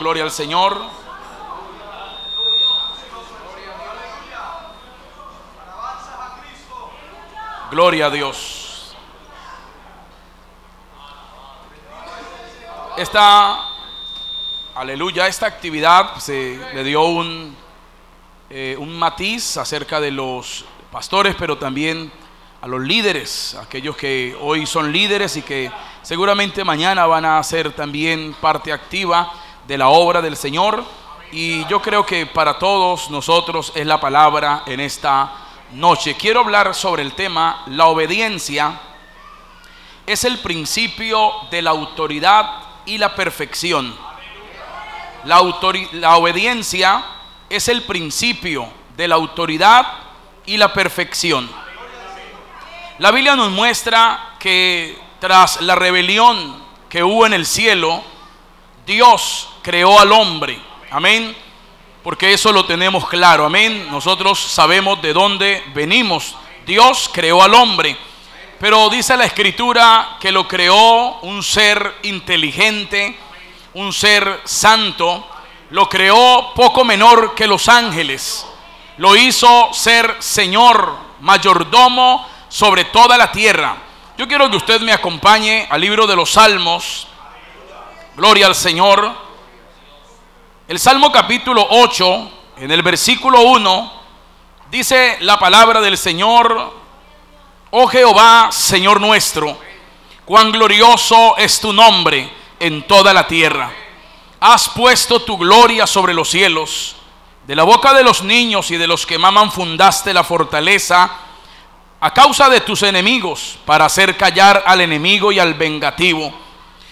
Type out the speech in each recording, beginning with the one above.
Gloria al Señor. Gloria a Dios. Aleluya, esta actividad se le dio un matiz acerca de los pastores, pero también a los líderes, aquellos que hoy son líderes y que seguramente mañana van a ser también parte activa de la obra del Señor. Y yo creo que para todos nosotros es la palabra en esta noche. Quiero hablar sobre el tema: la obediencia es el principio de la autoridad y la perfección. La obediencia es el principio de la autoridad y la perfección. La Biblia nos muestra que tras la rebelión que hubo en el cielo, Dios creó al hombre. Amén. Porque eso lo tenemos claro. Amén. Nosotros sabemos de dónde venimos. Dios creó al hombre, pero dice la Escritura que lo creó un ser inteligente, un ser santo. Lo creó poco menor que los ángeles. Lo hizo ser Señor, mayordomo sobre toda la tierra. Yo quiero que usted me acompañe al libro de los Salmos. Gloria al Señor. El Salmo capítulo 8, en el versículo 1, dice la palabra del Señor: Oh Jehová, Señor nuestro, cuán glorioso es tu nombre en toda la tierra. Has puesto tu gloria sobre los cielos. De la boca de los niños y de los que maman fundaste la fortaleza, a causa de tus enemigos, para hacer callar al enemigo y al vengativo.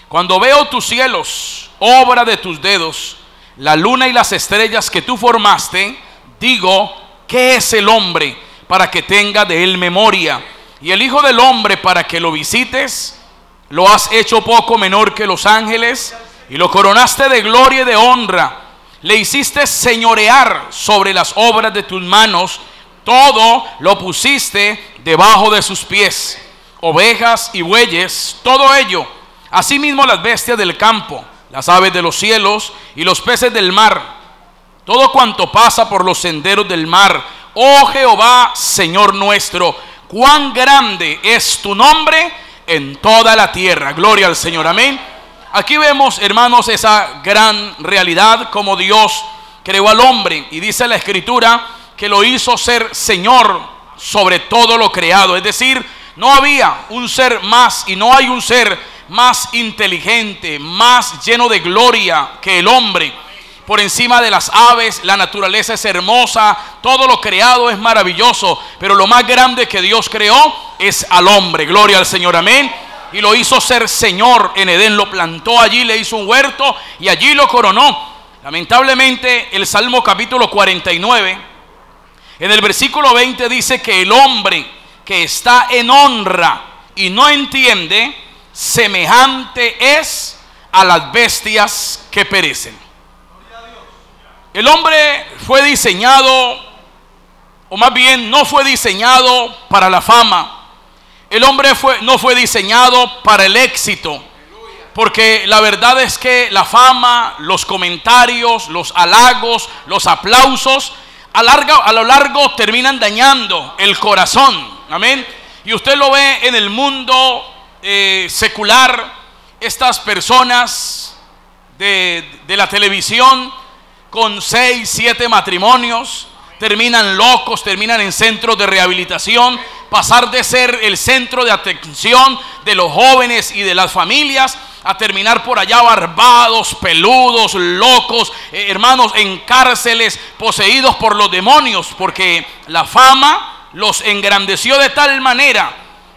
Cuando veo tus cielos, obra de tus dedos, la luna y las estrellas que tú formaste, digo: ¿qué es el hombre para que tenga de él memoria? Y el hijo del hombre para que lo visites. Lo has hecho poco menor que los ángeles, y lo coronaste de gloria y de honra. Le hiciste señorear sobre las obras de tus manos. Todo lo pusiste debajo de sus pies. Ovejas y bueyes, todo ello. Asimismo las bestias del campo, las aves de los cielos y los peces del mar, todo cuanto pasa por los senderos del mar. Oh Jehová, Señor nuestro, cuán grande es tu nombre en toda la tierra. Gloria al Señor. Amén. Aquí vemos, hermanos, esa gran realidad, como Dios creó al hombre, y dice la Escritura que lo hizo ser Señor sobre todo lo creado. Es decir, no había un ser más y no hay un ser más inteligente, más lleno de gloria que el hombre. Por encima de las aves, la naturaleza es hermosa, todo lo creado es maravilloso, pero lo más grande que Dios creó es al hombre. Gloria al Señor. Amén. Y lo hizo ser Señor en Edén, lo plantó allí, le hizo un huerto y allí lo coronó. Lamentablemente, el Salmo capítulo 49, en el versículo 20 dice que el hombre que está en honra y no entiende, semejante es a las bestias que perecen. El hombre fue diseñado, o más bien no fue diseñado para la fama. El hombre no fue diseñado para el éxito, porque la verdad es que la fama, los comentarios, los halagos, los aplausos a lo largo terminan dañando el corazón. Amén. Y usted lo ve en el mundo secular. Estas personas de la televisión con 6, 7 matrimonios terminan locos, terminan en centros de rehabilitación. Pasar de ser el centro de atención de los jóvenes y de las familias a terminar por allá barbados, peludos, locos, hermanos, en cárceles, poseídos por los demonios, porque la fama los engrandeció de tal manera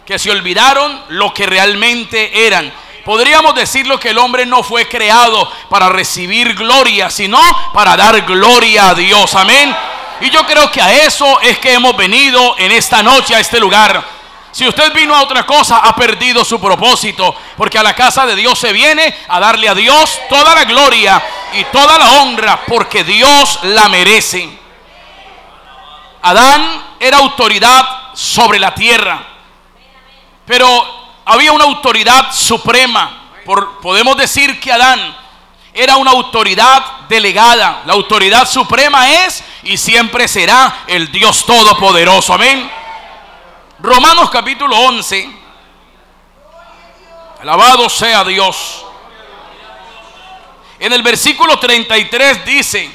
que se olvidaron lo que realmente eran. Podríamos decirlo que el hombre no fue creado para recibir gloria, sino para dar gloria a Dios. Amén. Y yo creo que a eso es que hemos venido en esta noche a este lugar. Si usted vino a otra cosa, ha perdido su propósito, porque a la casa de Dios se viene a darle a Dios toda la gloria y toda la honra, porque Dios la merece. Adán era autoridad sobre la tierra, pero había una autoridad suprema. Podemos decir que Adán era una autoridad delegada. La autoridad suprema es y siempre será el Dios Todopoderoso. Amén. Romanos capítulo 11. Alabado sea Dios. En el versículo 33 dice: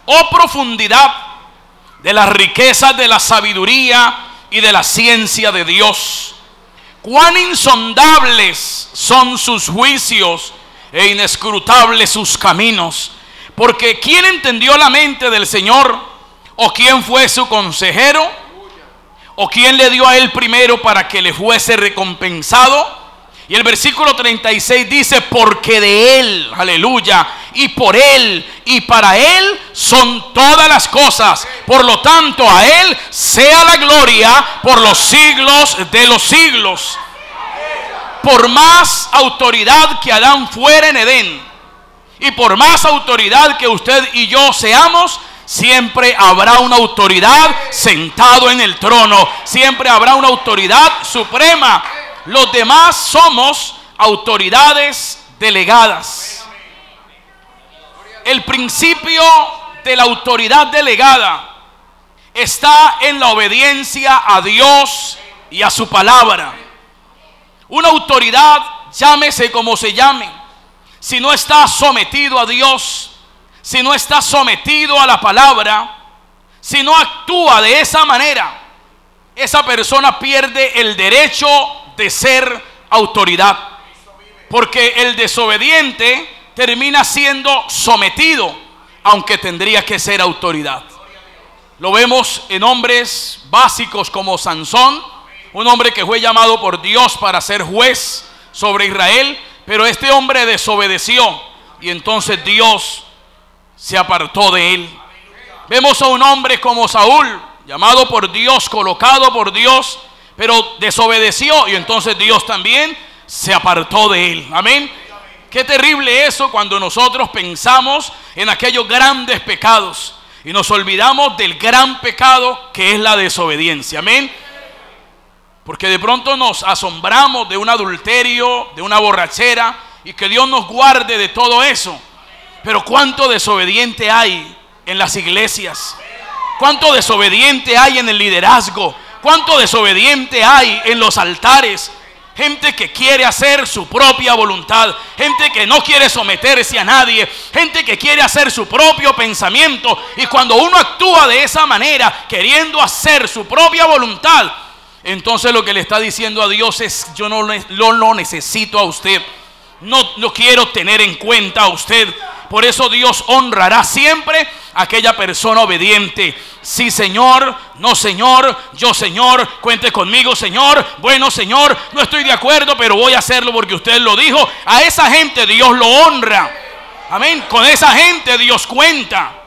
oh profundidad de las riquezas de la sabiduría y de la ciencia de Dios, cuán insondables son sus juicios e inescrutables sus caminos. Porque ¿quién entendió la mente del Señor? ¿O quién fue su consejero? ¿O quién le dio a él primero para que le fuese recompensado? Y el versículo 36 dice: porque de él, aleluya, y por él y para él son todas las cosas. Por lo tanto, a él sea la gloria por los siglos de los siglos. Por más autoridad que Adán fuera en Edén, y por más autoridad que usted y yo seamos, siempre habrá una autoridad sentado en el trono. Siempre habrá una autoridad suprema. Los demás somos autoridades delegadas. El principio de la autoridad delegada está en la obediencia a Dios y a su palabra. Una autoridad, llámese como se llame, si no está sometido a Dios, si no está sometido a la palabra, si no actúa de esa manera, esa persona pierde el derecho de ser autoridad. Porque el desobediente termina siendo sometido, aunque tendría que ser autoridad. Lo vemos en hombres básicos como Sansón, un hombre que fue llamado por Dios para ser juez sobre Israel, pero este hombre desobedeció y entonces Dios se apartó de él. Vemos a un hombre como Saúl, llamado por Dios, colocado por Dios, pero desobedeció y entonces Dios también se apartó de él. Amén. Qué terrible eso cuando nosotros pensamos en aquellos grandes pecados y nos olvidamos del gran pecado que es la desobediencia. Amén. Porque de pronto nos asombramos de un adulterio, de una borrachera, y que Dios nos guarde de todo eso. Pero cuánto desobediente hay en las iglesias, cuánto desobediente hay en el liderazgo, cuánto desobediente hay en los altares. Gente que quiere hacer su propia voluntad, gente que no quiere someterse a nadie, gente que quiere hacer su propio pensamiento. Y cuando uno actúa de esa manera, queriendo hacer su propia voluntad, entonces lo que le está diciendo a Dios es: yo no lo necesito a usted, no quiero tener en cuenta a usted. Por eso Dios honrará siempre a aquella persona obediente. Sí, Señor, no, Señor, yo, Señor, cuente conmigo, Señor, bueno, Señor, no estoy de acuerdo, pero voy a hacerlo porque usted lo dijo. A esa gente Dios lo honra. Amén. Con esa gente Dios cuenta.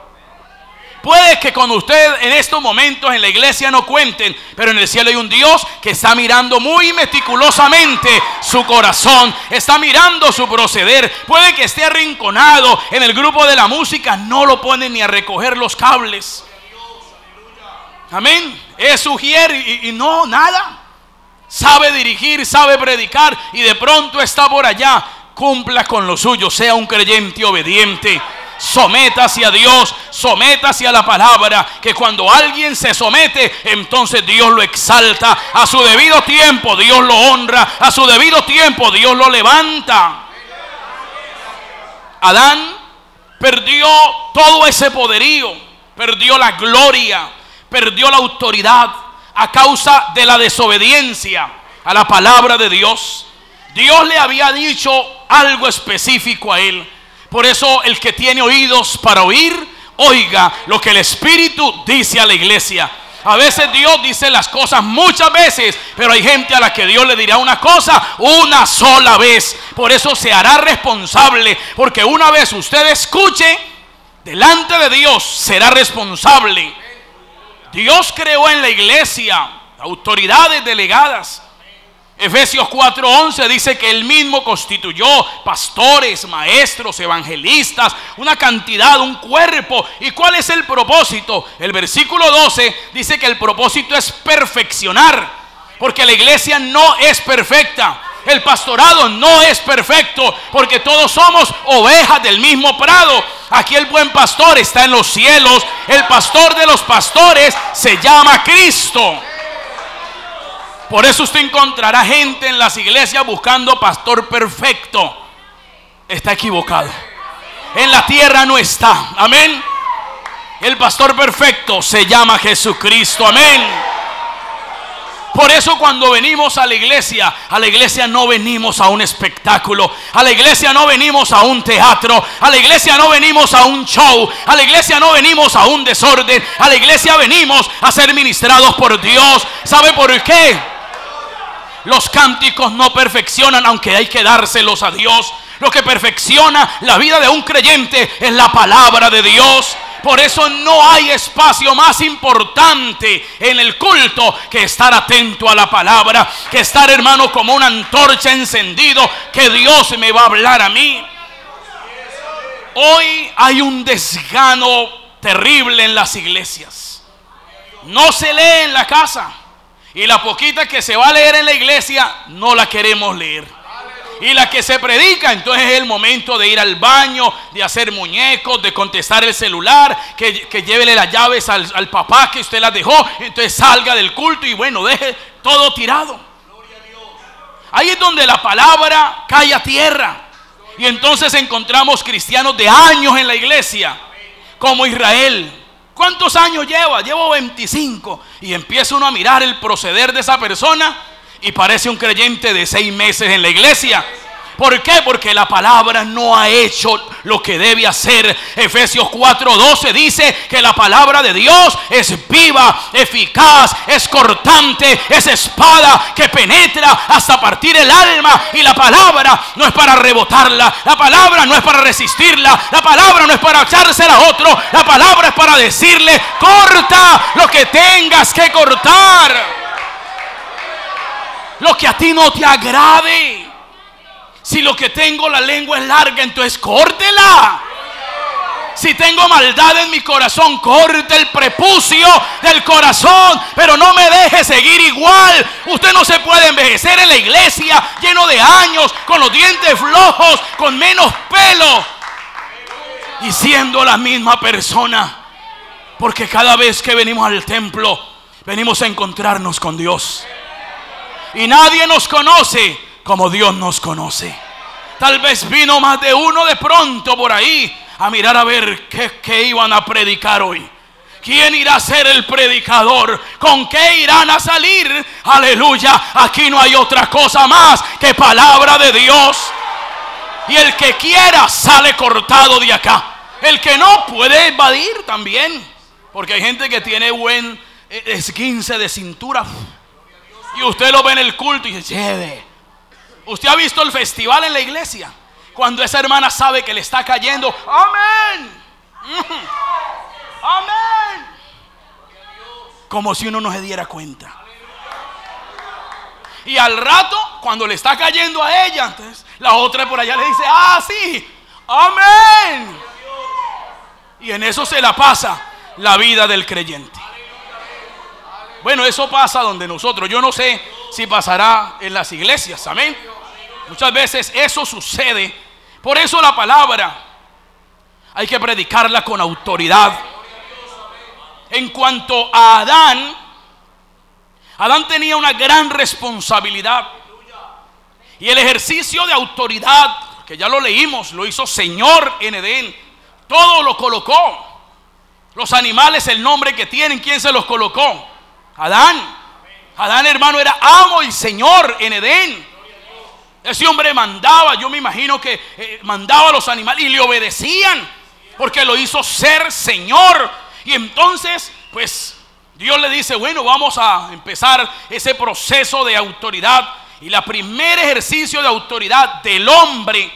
Puede que con usted en estos momentos en la iglesia no cuenten, pero en el cielo hay un Dios que está mirando muy meticulosamente su corazón, está mirando su proceder. Puede que esté arrinconado en el grupo de la música, no lo ponen ni a recoger los cables. Amén. Es ujier y no, nada. Sabe dirigir, sabe predicar y de pronto está por allá. Cumpla con lo suyo, sea un creyente obediente. Sométase a Dios, sométase a la palabra, que cuando alguien se somete, entonces Dios lo exalta. A su debido tiempo Dios lo honra, a su debido tiempo Dios lo levanta. Adán perdió todo ese poderío, perdió la gloria, perdió la autoridad a causa de la desobediencia a la palabra de Dios. Dios le había dicho algo específico a él. Por eso el que tiene oídos para oír, oiga lo que el Espíritu dice a la iglesia. A veces Dios dice las cosas muchas veces, pero hay gente a la que Dios le dirá una cosa una sola vez. Por eso se hará responsable, porque una vez usted escuche, delante de Dios será responsable. Dios creó en la iglesia autoridades delegadas. Efesios 4:11 dice que Él mismo constituyó pastores, maestros, evangelistas, una cantidad, un cuerpo. ¿Y cuál es el propósito? El versículo 12 dice que el propósito es perfeccionar, porque la iglesia no es perfecta. El pastorado no es perfecto porque todos somos ovejas del mismo prado. Aquí el buen pastor está en los cielos. El pastor de los pastores se llama Cristo. Por eso usted encontrará gente en las iglesias buscando pastor perfecto. Está equivocado. En la tierra no está. Amén. El pastor perfecto se llama Jesucristo. Amén. Por eso cuando venimos a la iglesia no venimos a un espectáculo, a la iglesia no venimos a un teatro, a la iglesia no venimos a un show, a la iglesia no venimos a un desorden, a la iglesia venimos a ser ministrados por Dios. ¿Sabe por qué? Los cánticos no perfeccionan, aunque hay que dárselos a Dios. Lo que perfecciona la vida de un creyente es la palabra de Dios. Por eso no hay espacio más importante en el culto que estar atento a la palabra, que estar, hermano, como una antorcha encendido, que Dios me va a hablar a mí. Hoy hay un desgano terrible en las iglesias. No se lee en la casa, y la poquita que se va a leer en la iglesia no la queremos leer. Y la que se predica, entonces es el momento de ir al baño, de hacer muñecos, de contestar el celular, que llévele las llaves al papá que usted las dejó. Entonces salga del culto y bueno, deje todo tirado. Ahí es donde la palabra cae a tierra. Y entonces encontramos cristianos de años en la iglesia, como Israel. ¿Cuántos años lleva? Llevo 25. Y empieza uno a mirar el proceder de esa persona y parece un creyente de 6 meses en la iglesia. ¿Por qué? Porque la palabra no ha hecho lo que debe hacer. Efesios 4:12 dice que la palabra de Dios es viva, eficaz, es cortante, es espada que penetra hasta partir el alma. Y la palabra no es para rebotarla, la palabra no es para resistirla, la palabra no es para echársela a otro, la palabra es para decirle: corta lo que tengas que cortar, lo que a ti no te agrade. Si lo que tengo la lengua es larga, entonces córtela. Si tengo maldad en mi corazón, corte el prepucio del corazón, pero no me deje seguir igual. Usted no se puede envejecer en la iglesia lleno de años, con los dientes flojos, con menos pelo y siendo la misma persona. Porque cada vez que venimos al templo, venimos a encontrarnos con Dios. Y nadie nos conoce como Dios nos conoce. Tal vez vino más de uno de pronto por ahí a mirar a ver qué iban a predicar hoy. ¿Quién irá a ser el predicador? ¿Con qué irán a salir? Aleluya. Aquí no hay otra cosa más que palabra de Dios. Y el que quiera sale cortado de acá. El que no puede evadir también. Porque hay gente que tiene buen esguince de cintura. Y usted lo ve en el culto y dice: lleve. Usted ha visto el festival en la iglesia, cuando esa hermana sabe que le está cayendo. Amén. Amén. Como si uno no se diera cuenta. Y al rato, cuando le está cayendo a ella, entonces la otra por allá le dice: ah, sí, amén. Y en eso se la pasa la vida del creyente. Bueno, eso pasa donde nosotros. Yo no sé si pasará en las iglesias. Amén. Muchas veces eso sucede. Por eso la palabra hay que predicarla con autoridad. En cuanto a Adán tenía una gran responsabilidad. Y el ejercicio de autoridad, que ya lo leímos, lo hizo Señor en Edén. Todo lo colocó. Los animales, el nombre que tienen, ¿quién se los colocó? Adán. Adán, hermano, era amo y Señor en Edén. Ese hombre mandaba, yo me imagino que mandaba a los animales y le obedecían, porque lo hizo ser Señor. Y entonces, pues, Dios le dice: bueno, vamos a empezar ese proceso de autoridad. Y el primer ejercicio de autoridad del hombre,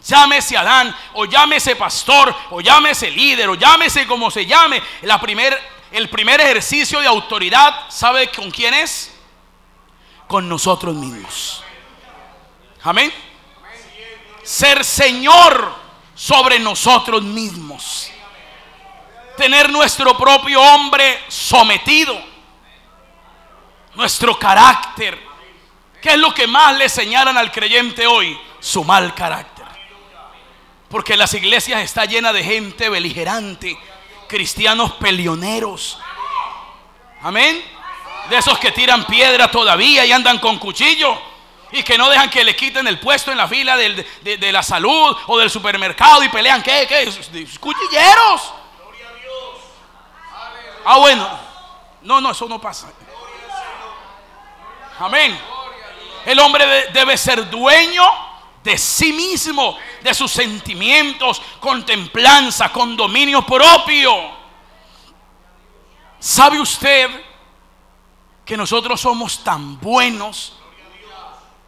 llámese Adán, o llámese pastor, o llámese líder, o llámese como se llame, el primer ejercicio de autoridad, ¿sabe con quién es? Con nosotros mismos. Amén. Ser Señor sobre nosotros mismos. Tener nuestro propio hombre sometido. Nuestro carácter. ¿Qué es lo que más le señalan al creyente hoy? Su mal carácter. Porque las iglesias están llenas de gente beligerante, cristianos peleoneros. Amén. De esos que tiran piedra todavía y andan con cuchillo, y que no dejan que le quiten el puesto en la fila de la salud o del supermercado, y pelean. ¿Qué? Cuchilleros. Ah, bueno. No, eso no pasa. Amén. El hombre debe ser dueño de sí mismo, de sus sentimientos, con templanza, con dominio propio. ¿Sabe usted que nosotros somos tan buenos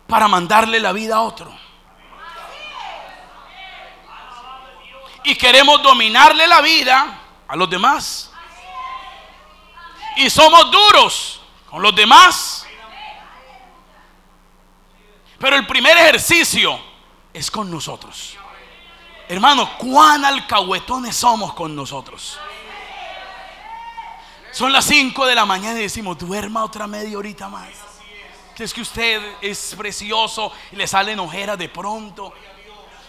para mandarle la vida a otro? Y queremos dominarle la vida a los demás. Y somos duros con los demás. Pero el primer ejercicio es con nosotros. Hermano, cuán alcahuetones somos con nosotros. Son las 5 de la mañana y decimos: duerma otra media horita más. Es que usted es precioso y le salen ojeras de pronto.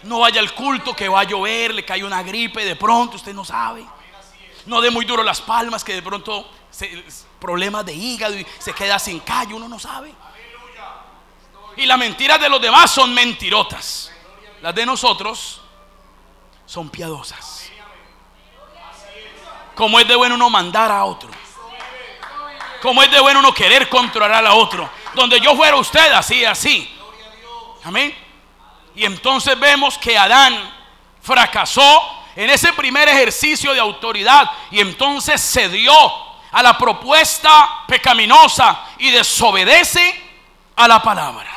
No vaya al culto que va a llover, le cae una gripe de pronto, usted no sabe. No dé muy duro las palmas, que de pronto problemas de hígado y se queda sin callo, uno no sabe. Y las mentiras de los demás son mentirotas. Las de nosotros son piadosas. Como es de bueno uno mandar a otro. Como es de bueno uno querer controlar a otro. Donde yo fuera usted, así. Amén. Y entonces vemos que Adán fracasó en ese primer ejercicio de autoridad, y entonces cedió a la propuesta pecaminosa y desobedece a la palabra.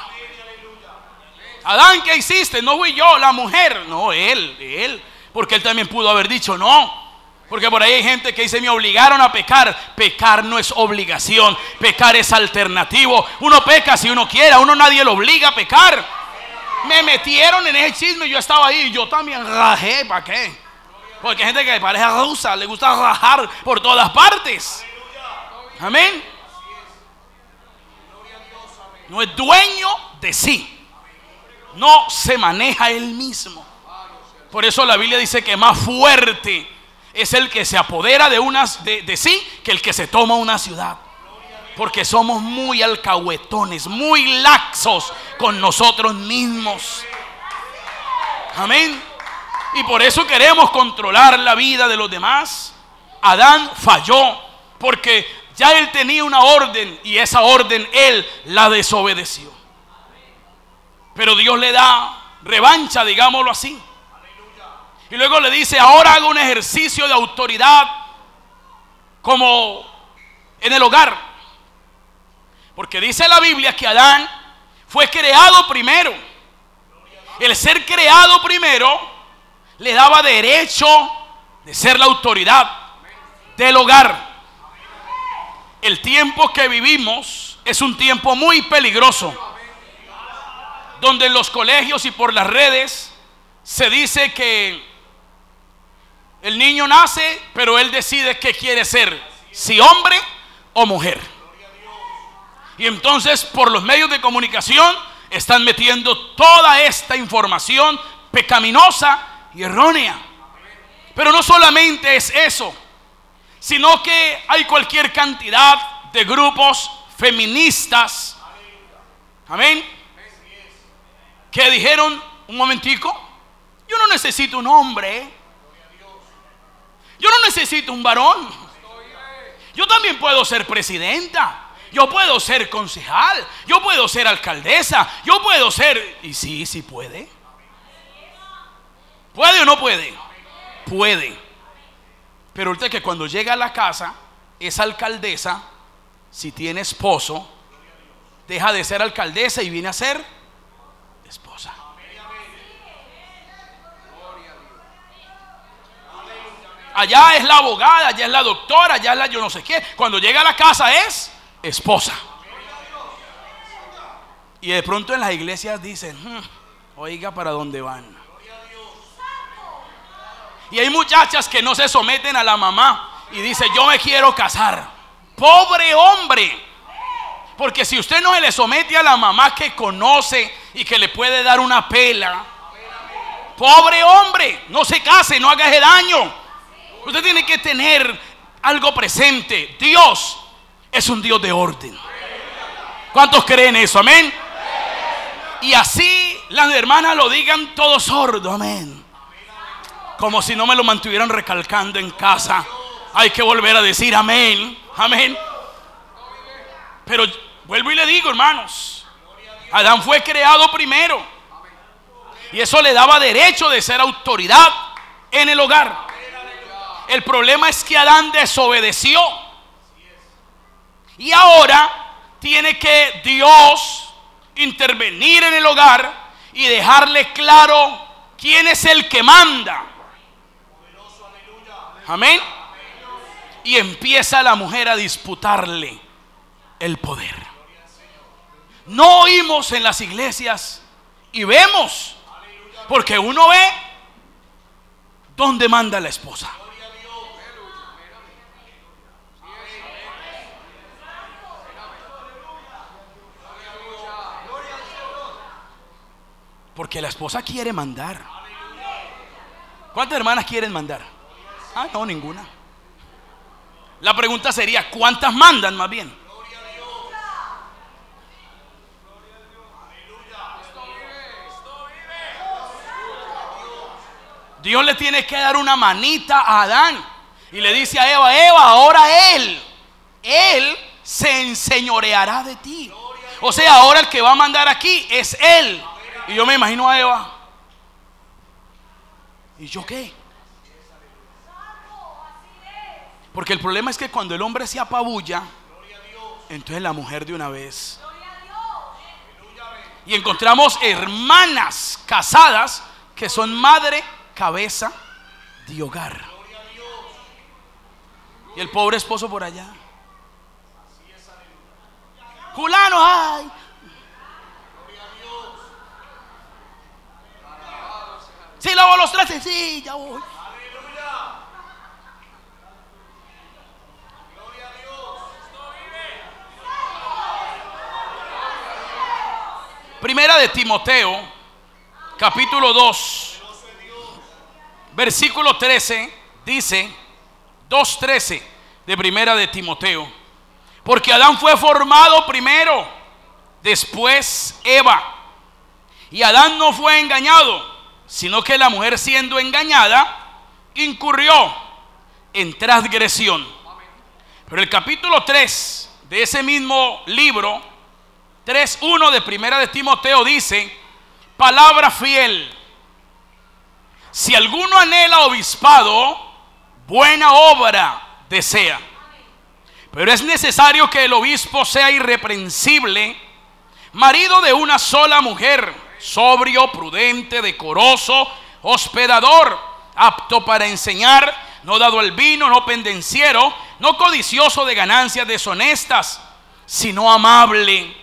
Adán, ¿qué hiciste? No fui yo, la mujer. No, él. Porque él también pudo haber dicho no. Porque por ahí hay gente que dice: me obligaron a pecar. Pecar no es obligación, pecar es alternativo. Uno peca si uno quiere, a uno nadie lo obliga a pecar. Me metieron en ese chisme y yo estaba ahí, y yo también rajé. ¿Para qué? Porque hay gente que parece rusa, le gusta rajar por todas partes. Amén. No es dueño de sí. No se maneja él mismo. Por eso la Biblia dice que más fuerte es el que se apodera de sí que el que se toma una ciudad. Porque somos muy alcahuetones, muy laxos con nosotros mismos. Amén. Y por eso queremos controlar la vida de los demás. Adán falló porque ya él tenía una orden, y esa orden él la desobedeció. Pero Dios le da revancha, digámoslo así. Y luego le dice: ahora haga un ejercicio de autoridad como en el hogar. Porque dice la Biblia que Adán fue creado primero. El ser creado primero le daba derecho de ser la autoridad del hogar. El tiempo que vivimos es un tiempo muy peligroso, donde en los colegios y por las redes se dice que el niño nace, pero él decide qué quiere ser, si hombre o mujer. Y entonces por los medios de comunicación están metiendo toda esta información pecaminosa y errónea. Pero no solamente es eso, sino que hay cualquier cantidad de grupos feministas, amén, que dijeron: un momentico, yo no necesito un hombre, yo no necesito un varón, yo también puedo ser presidenta, yo puedo ser concejal, yo puedo ser alcaldesa, yo puedo ser... Y sí puede. ¿Puede o no puede? Puede. Pero ahorita que cuando llega a la casa, esa alcaldesa, si tiene esposo, deja de ser alcaldesa y viene a ser esposa. Allá es la abogada, allá es la doctora, allá es la yo no sé qué. Cuando llega a la casa es esposa. Y de pronto en las iglesias dicen: oiga, ¿para dónde van? Y hay muchachas que no se someten a la mamá y dicen: yo me quiero casar. Pobre hombre, Porque si usted no se le somete a la mamá que conoce y que le puede dar una pela, pobre hombre, no se case, no haga ese daño. Usted tiene que tener algo presente. Dios es un Dios de orden. ¿Cuántos creen eso? Amén. Y así las hermanas lo digan todo sordo. Amén. Como si no me lo mantuvieran recalcando en casa. Hay que volver a decir amén. Amén. Pero vuelvo y le digo, hermanos, Adán fue creado primero y eso le daba derecho de ser autoridad en el hogar. El problema es que Adán desobedeció y ahora tiene que Dios intervenir en el hogar y dejarle claro quién es el que manda. Amén. Y empieza la mujer a disputarle el poder. No oímos en las iglesias y vemos, porque uno ve dónde manda la esposa. Porque la esposa quiere mandar. ¿Cuántas hermanas quieren mandar? Ah, no, ninguna. La pregunta sería, ¿cuántas mandan más bien? Dios le tiene que dar una manita a Adán y le dice a Eva: Eva, ahora él se enseñoreará de ti. O sea, ahora el que va a mandar aquí es él. Y yo me imagino a Eva: ¿y yo qué? Porque el problema es que cuando el hombre se apabulla, entonces la mujer de una vez. Y encontramos hermanas casadas que son madre, cabeza de hogar. Y el pobre esposo por allá. Fulano, ay. Si lavo los trastes, sí, ya voy. Primera de Timoteo, capítulo 2, versículo 13, dice, 2:13 de Primera de Timoteo: porque Adán fue formado primero, después Eva. Y Adán no fue engañado, sino que la mujer, siendo engañada, incurrió en transgresión. Pero el capítulo 3 de ese mismo libro, 3:1 de Primera de Timoteo, dice: palabra fiel. Si alguno anhela obispado, buena obra desea. Pero es necesario que el obispo sea irreprensible, marido de una sola mujer, sobrio, prudente, decoroso, hospedador, apto para enseñar, no dado al vino, no pendenciero, no codicioso de ganancias deshonestas, sino amable,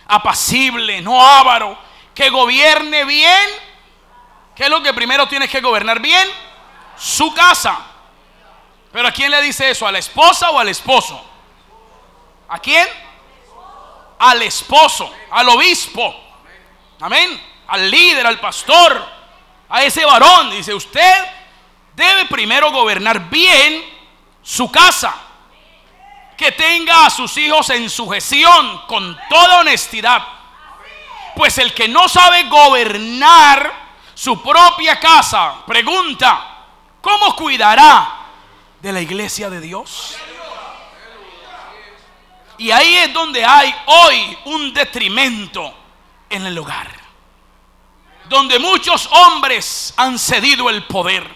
apacible, no avaro, que gobierne bien. ¿Qué es lo que primero tienes que gobernar bien? Su casa. ¿Pero a quién le dice eso? ¿A la esposa o al esposo? ¿A quién? Al esposo, al obispo. Amén. Al líder, al pastor, a ese varón. Dice: usted debe primero gobernar bien su casa, que tenga a sus hijos en sujeción con toda honestidad. Pues el que no sabe gobernar su propia casa, pregunta: ¿cómo cuidará de la iglesia de Dios? Y ahí es donde hay hoy un detrimento en el hogar, donde muchos hombres han cedido el poder.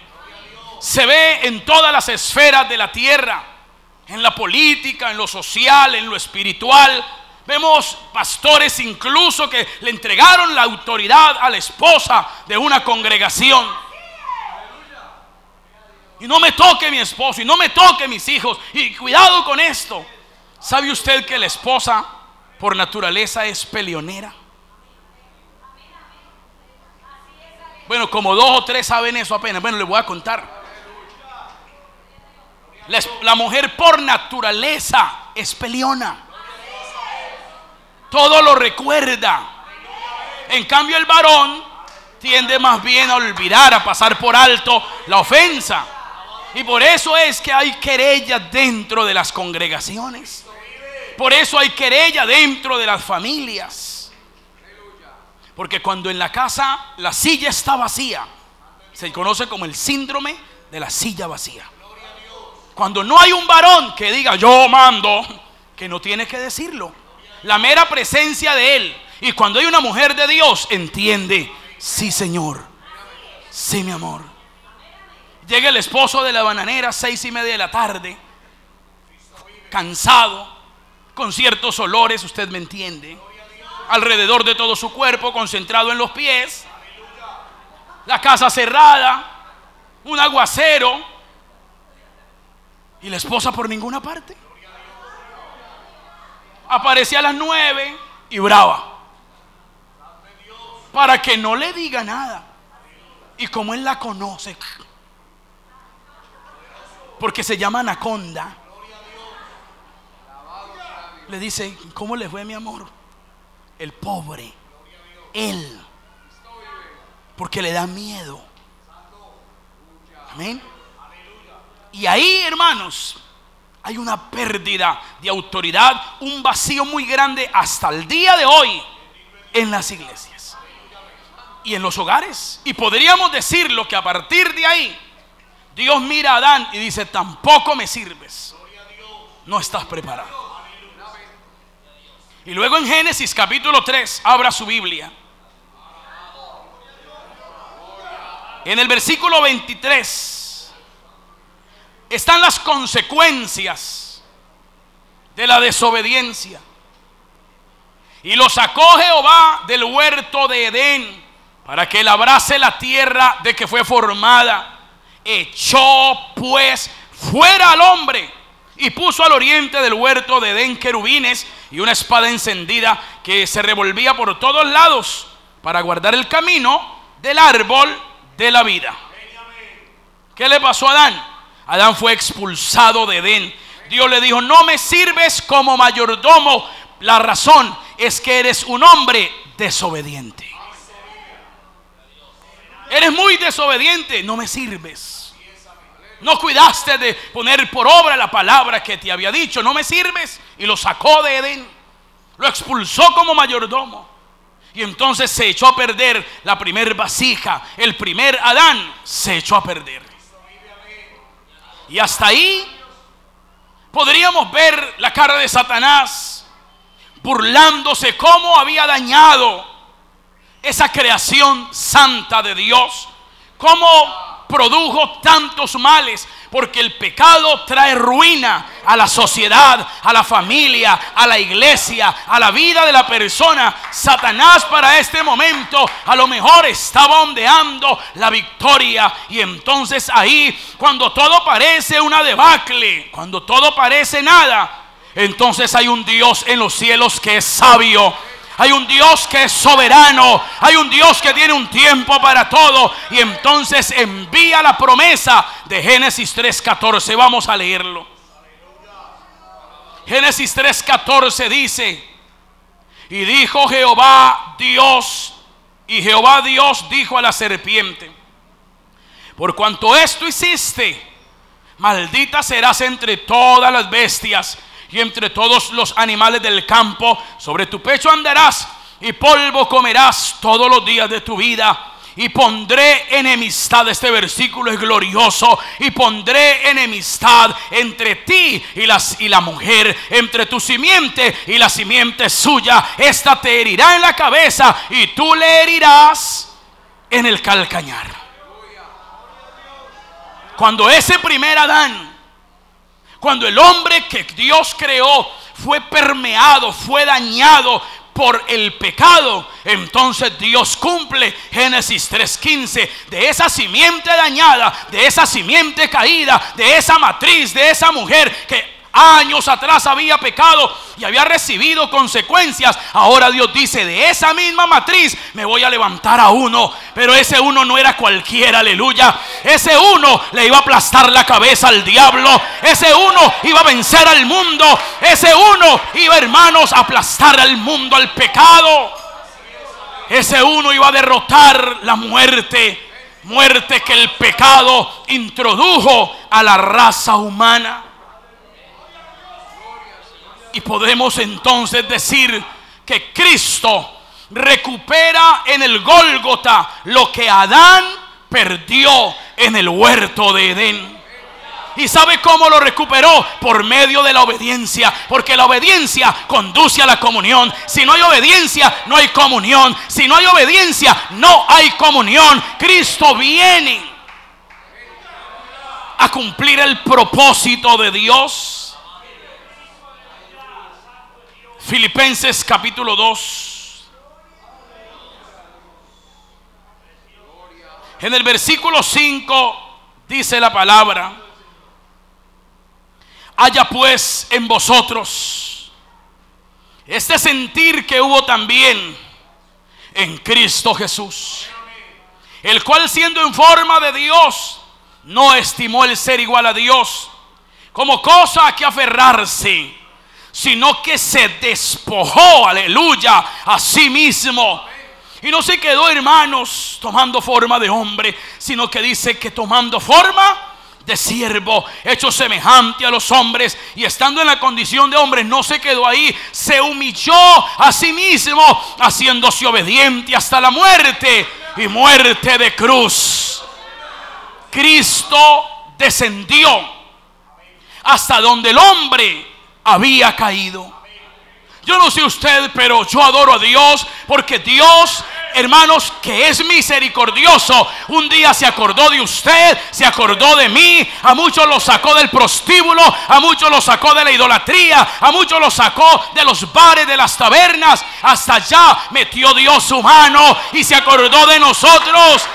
Se ve en todas las esferas de la tierra, en la política, en lo social, en lo espiritual. Vemos pastores incluso que le entregaron la autoridad a la esposa de una congregación. Y no me toque mi esposo, y no me toque mis hijos, y cuidado con esto. ¿Sabe usted que la esposa por naturaleza es peleonera? Bueno, como 2 o 3 saben eso apenas. Bueno, les voy a contar. La mujer por naturaleza es peleona. todo lo recuerda. En cambio el varón tiende más bien a olvidar, a pasar por alto la ofensa. Y por eso es que hay querellas dentro de las congregaciones. Por eso hay querella dentro de las familias. Porque cuando en la casa la silla está vacía, se conoce como el síndrome de la silla vacía. Cuando no hay un varón que diga yo mando, que no tiene que decirlo, la mera presencia de él. Y cuando hay una mujer de Dios, entiende, sí Señor, sí mi amor. Llega el esposo de la bananera 6:30 de la tarde, cansado, con ciertos olores, usted me entiende, alrededor de todo su cuerpo, concentrado en los pies, la casa cerrada, un aguacero, y la esposa por ninguna parte. Aparece a las 9 y brava, para que no le diga nada. Y como él la conoce, porque se llama anaconda, le dice, ¿cómo le fue, mi amor? El pobre, él, porque le da miedo. Amén. Y ahí, hermanos, hay una pérdida de autoridad, un vacío muy grande hasta el día de hoy en las iglesias y en los hogares. Y podríamos decirlo que a partir de ahí Dios mira a Adán y dice, tampoco me sirves, no estás preparado. Y luego en Génesis capítulo 3, abra su Biblia, en el versículo 23 están las consecuencias de la desobediencia. Y lo sacó Jehová del huerto de Edén para que labrase la tierra de que fue formada. Echó pues fuera al hombre y puso al oriente del huerto de Edén querubines y una espada encendida que se revolvía por todos lados para guardar el camino del árbol de la vida. ¿Qué le pasó a Adán? Adán fue expulsado de Edén. Dios le dijo, no me sirves como mayordomo. La razón es que eres un hombre desobediente. Eres muy desobediente, no me sirves. No cuidaste de poner por obra la palabra que te había dicho, no me sirves. Y lo sacó de Edén, lo expulsó como mayordomo. Y entonces se echó a perder la primer vasija. El primer Adán se echó a perder. Y hasta ahí podríamos ver la cara de Satanás burlándose cómo había dañado esa creación santa de Dios, cómo produjo tantos males, porque el pecado trae ruina a la sociedad, a la familia, a la iglesia, a la vida de la persona. Satanás para este momento a lo mejor estaba ondeando la victoria, y entonces ahí, cuando todo parece una debacle, cuando todo parece nada, entonces hay un Dios en los cielos que es sabio. Hay un Dios que es soberano. Hay un Dios que tiene un tiempo para todo. Y entonces envía la promesa de Génesis 3:14. Vamos a leerlo. Génesis 3:14 dice: y dijo Jehová Dios, y Jehová Dios dijo a la serpiente: por cuanto esto hiciste, maldita serás entre todas las bestias y entre todos los animales del campo. Sobre tu pecho andarás y polvo comerás todos los días de tu vida. Y pondré enemistad, este versículo es glorioso, y pondré enemistad entre ti y la mujer, entre tu simiente y la simiente suya. Esta te herirá en la cabeza y tú le herirás en el calcañar. Cuando ese primer Adán, cuando el hombre que Dios creó fue permeado, fue dañado por el pecado, entonces Dios cumple Génesis 3:15. De esa simiente dañada, de esa simiente caída, de esa matriz, de esa mujer que años atrás había pecado y había recibido consecuencias, ahora Dios dice: de esa misma matriz me voy a levantar a uno. Pero ese uno no era cualquiera, aleluya. Ese uno le iba a aplastar la cabeza al diablo. Ese uno iba a vencer al mundo. Ese uno iba, hermanos, a aplastar al mundo, al pecado. Ese uno iba a derrotar la muerte. Muerte que el pecado introdujo a la raza humana. Y podemos entonces decir que Cristo recupera en el Gólgota lo que Adán perdió en el huerto de Edén. ¿Y sabe cómo lo recuperó? Por medio de la obediencia, porque la obediencia conduce a la comunión. Si no hay obediencia, no hay comunión. Si no hay obediencia, no hay comunión. Cristo viene a cumplir el propósito de Dios. Filipenses capítulo 2. En el versículo 5 dice la palabra: haya pues en vosotros este sentir que hubo también en Cristo Jesús, el cual, siendo en forma de Dios, no estimó el ser igual a Dios como cosa a que aferrarse, sino que se despojó, aleluya, a sí mismo. Y no se quedó, hermanos, tomando forma de hombre, sino que dice que tomando forma de siervo, hecho semejante a los hombres, y estando en la condición de hombre, no se quedó ahí, se humilló a sí mismo, haciéndose obediente hasta la muerte, y muerte de cruz. Cristo descendió hasta donde el hombre había caído. Yo no sé usted, pero yo adoro a Dios, porque Dios, hermanos, que es misericordioso, un día se acordó de usted, se acordó de mí. A muchos los sacó del prostíbulo, a muchos los sacó de la idolatría, a muchos los sacó de los bares, de las tabernas. Hasta allá metió Dios su mano y se acordó de nosotros.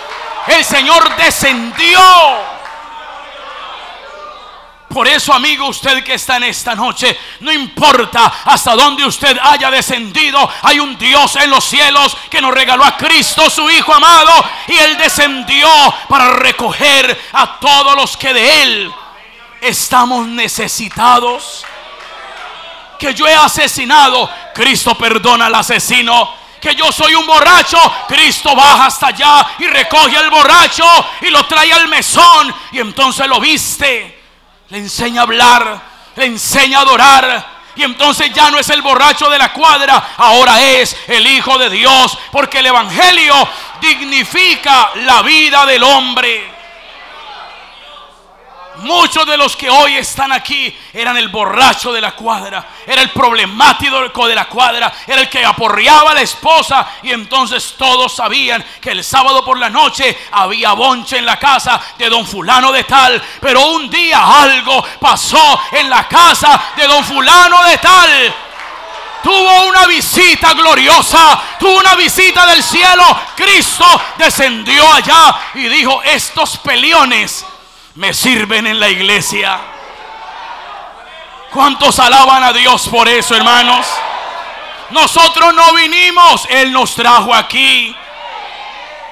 El Señor descendió. Por eso, amigo, usted que está en esta noche, no importa hasta dónde usted haya descendido, hay un Dios en los cielos que nos regaló a Cristo, su Hijo amado, y Él descendió para recoger a todos los que de Él estamos necesitados. Que yo he asesinado, Cristo perdona al asesino. Que yo soy un borracho, Cristo baja hasta allá y recoge al borracho y lo trae al mesón, y entonces lo viste, le enseña a hablar, le enseña a adorar, y entonces ya no es el borracho de la cuadra, ahora es el Hijo de Dios, porque el Evangelio dignifica la vida del hombre. Muchos de los que hoy están aquí eran el borracho de la cuadra, era el problemático de la cuadra, era el que aporreaba a la esposa, y entonces todos sabían que el sábado por la noche había bonche en la casa de don fulano de tal. Pero un día algo pasó en la casa de don fulano de tal. Tuvo una visita gloriosa, tuvo una visita del cielo. Cristo descendió allá y dijo: estos peliones me sirven en la iglesia. ¿Cuántos alaban a Dios por eso, hermanos? Nosotros no vinimos, Él nos trajo aquí.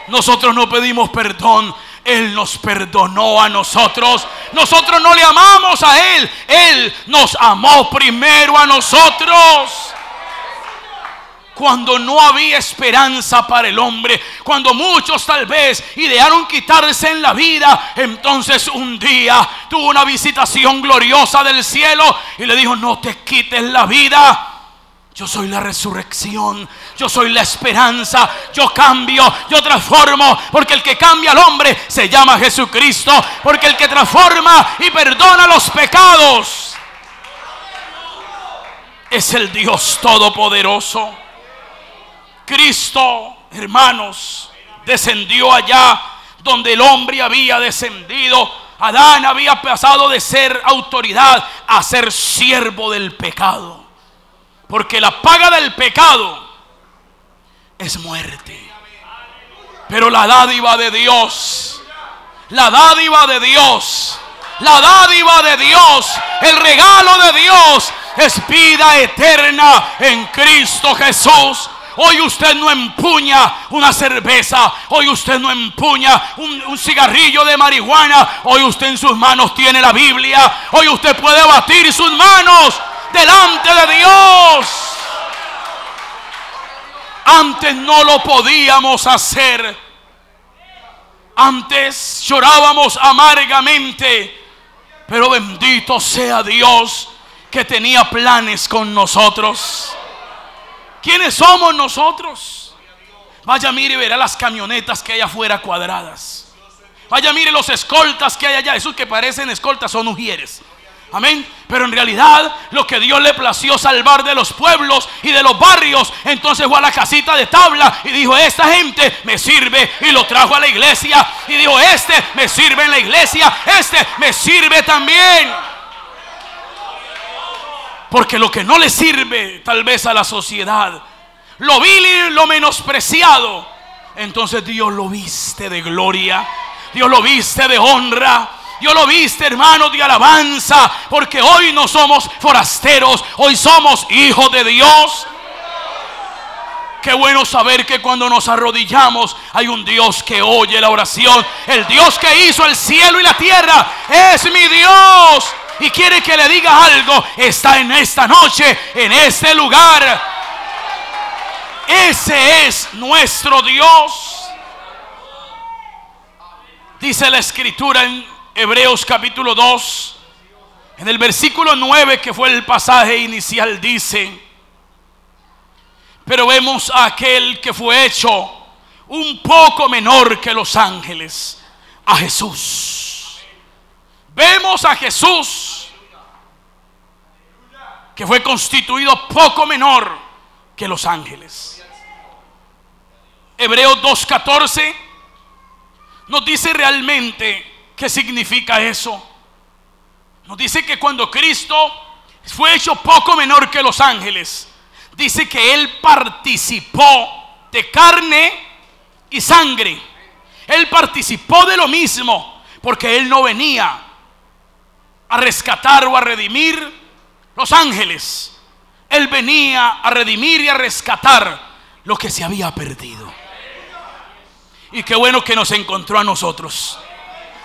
Nosotros no pedimos perdón, Él nos perdonó a nosotros. Nosotros no le amamos a Él, Él nos amó primero a nosotros. Cuando no había esperanza para el hombre, cuando muchos tal vez idearon quitarse en la vida, entonces un día tuvo una visitación gloriosa del cielo y le dijo: no te quites la vida, yo soy la resurrección, yo soy la esperanza, yo cambio, yo transformo, porque el que cambia al hombre se llama Jesucristo, porque el que transforma y perdona los pecados es el Dios Todopoderoso. Cristo, hermanos, descendió allá donde el hombre había descendido. Adán había pasado de ser autoridad a ser siervo del pecado, porque la paga del pecado es muerte. Pero la dádiva de Dios, la dádiva de Dios La dádiva de Dios, el regalo de Dios es vida eterna en Cristo Jesús. Hoy usted no empuña una cerveza, hoy usted no empuña un cigarrillo de marihuana, hoy usted en sus manos tiene la Biblia, hoy usted puede batir sus manos delante de Dios. Antes no lo podíamos hacer. Antes llorábamos amargamente, pero bendito sea Dios que tenía planes con nosotros. ¿Quiénes somos nosotros? Vaya, mire y verá las camionetas que hay afuera cuadradas. Vaya, mire los escoltas que hay allá. Esos que parecen escoltas son ujieres. Amén. Pero en realidad lo que Dios le plació salvar de los pueblos y de los barrios, entonces fue a la casita de tabla y dijo: esta gente me sirve, y lo trajo a la iglesia y dijo: este me sirve en la iglesia, este me sirve también. Porque lo que no le sirve tal vez a la sociedad, lo vil y lo menospreciado, entonces Dios lo viste de gloria, Dios lo viste de honra, Dios lo viste, hermano, de alabanza. Porque hoy no somos forasteros, hoy somos hijos de Dios. Qué bueno saber que cuando nos arrodillamos hay un Dios que oye la oración. El Dios que hizo el cielo y la tierra es mi Dios. Y quiere que le diga algo: está en esta noche, en este lugar. Ese es nuestro Dios. Dice la Escritura en Hebreos capítulo 2, en el versículo 9, que fue el pasaje inicial, dice: pero vemos a aquel que fue hecho un poco menor que los ángeles, a Jesús. Vemos a Jesús, que fue constituido poco menor que los ángeles. Hebreos 2:14 nos dice realmente qué significa eso. Nos dice que cuando Cristo fue hecho poco menor que los ángeles, dice que Él participó de carne y sangre. Él participó de lo mismo, porque Él no venía a rescatar o a redimir los ángeles. Él venía a redimir y a rescatar lo que se había perdido. Y qué bueno que nos encontró a nosotros.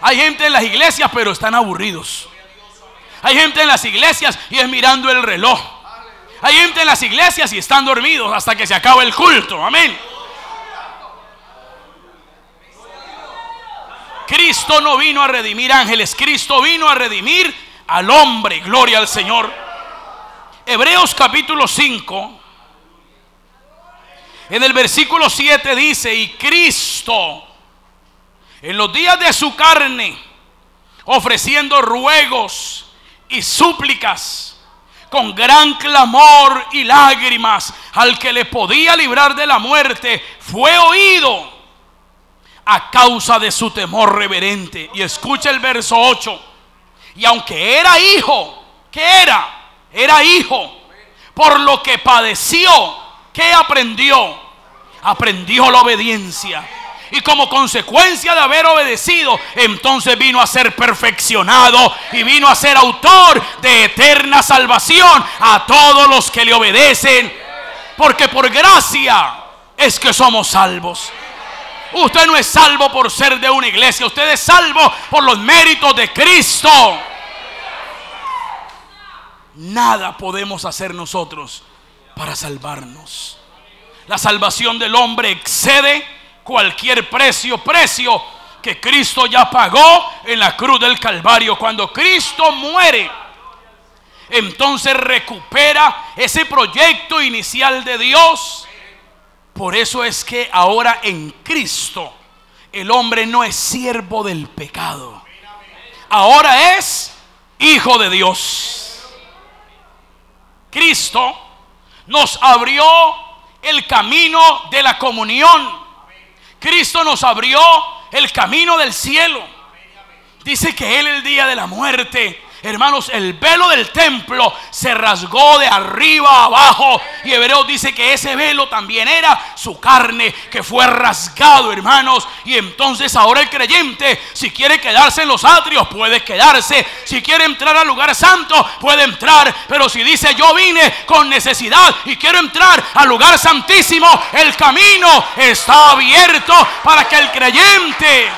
Hay gente en las iglesias, pero están aburridos. Hay gente en las iglesias y es mirando el reloj. Hay gente en las iglesias y están dormidos hasta que se acabe el culto. Amén. Cristo no vino a redimir ángeles, Cristo vino a redimir al hombre. Gloria al Señor. Hebreos capítulo 5, en el versículo 7 dice: y Cristo, en los días de su carne, ofreciendo ruegos y súplicas con gran clamor y lágrimas al que le podía librar de la muerte, fue oído a causa de su temor reverente. Y escucha el verso 8: y aunque era hijo, ¿qué era? Era hijo. Por lo que padeció, ¿qué aprendió? Aprendió la obediencia. Y como consecuencia de haber obedecido, entonces vino a ser perfeccionado y vino a ser autor de eterna salvación a todos los que le obedecen. Porque por gracia es que somos salvos. Usted no es salvo por ser de una iglesia, usted es salvo por los méritos de Cristo. Nada podemos hacer nosotros para salvarnos. La salvación del hombre excede cualquier precio que Cristo ya pagó en la cruz del Calvario. Cuando Cristo muere, entonces recupera ese proyecto inicial de Dios. Por eso es que ahora en Cristo el hombre no es siervo del pecado, ahora es hijo de Dios. Cristo nos abrió el camino de la comunión. Cristo nos abrió el camino del cielo. Dice que Él el día de la muerte hermanos, el velo del templo se rasgó de arriba a abajo, y Hebreos dice que ese velo también era su carne, que fue rasgado, hermanos. Y entonces ahora el creyente, si quiere quedarse en los atrios, puede quedarse. Si quiere entrar al lugar santo, puede entrar. Pero si dice: yo vine con necesidad y quiero entrar al lugar santísimo, el camino está abierto para que el creyente.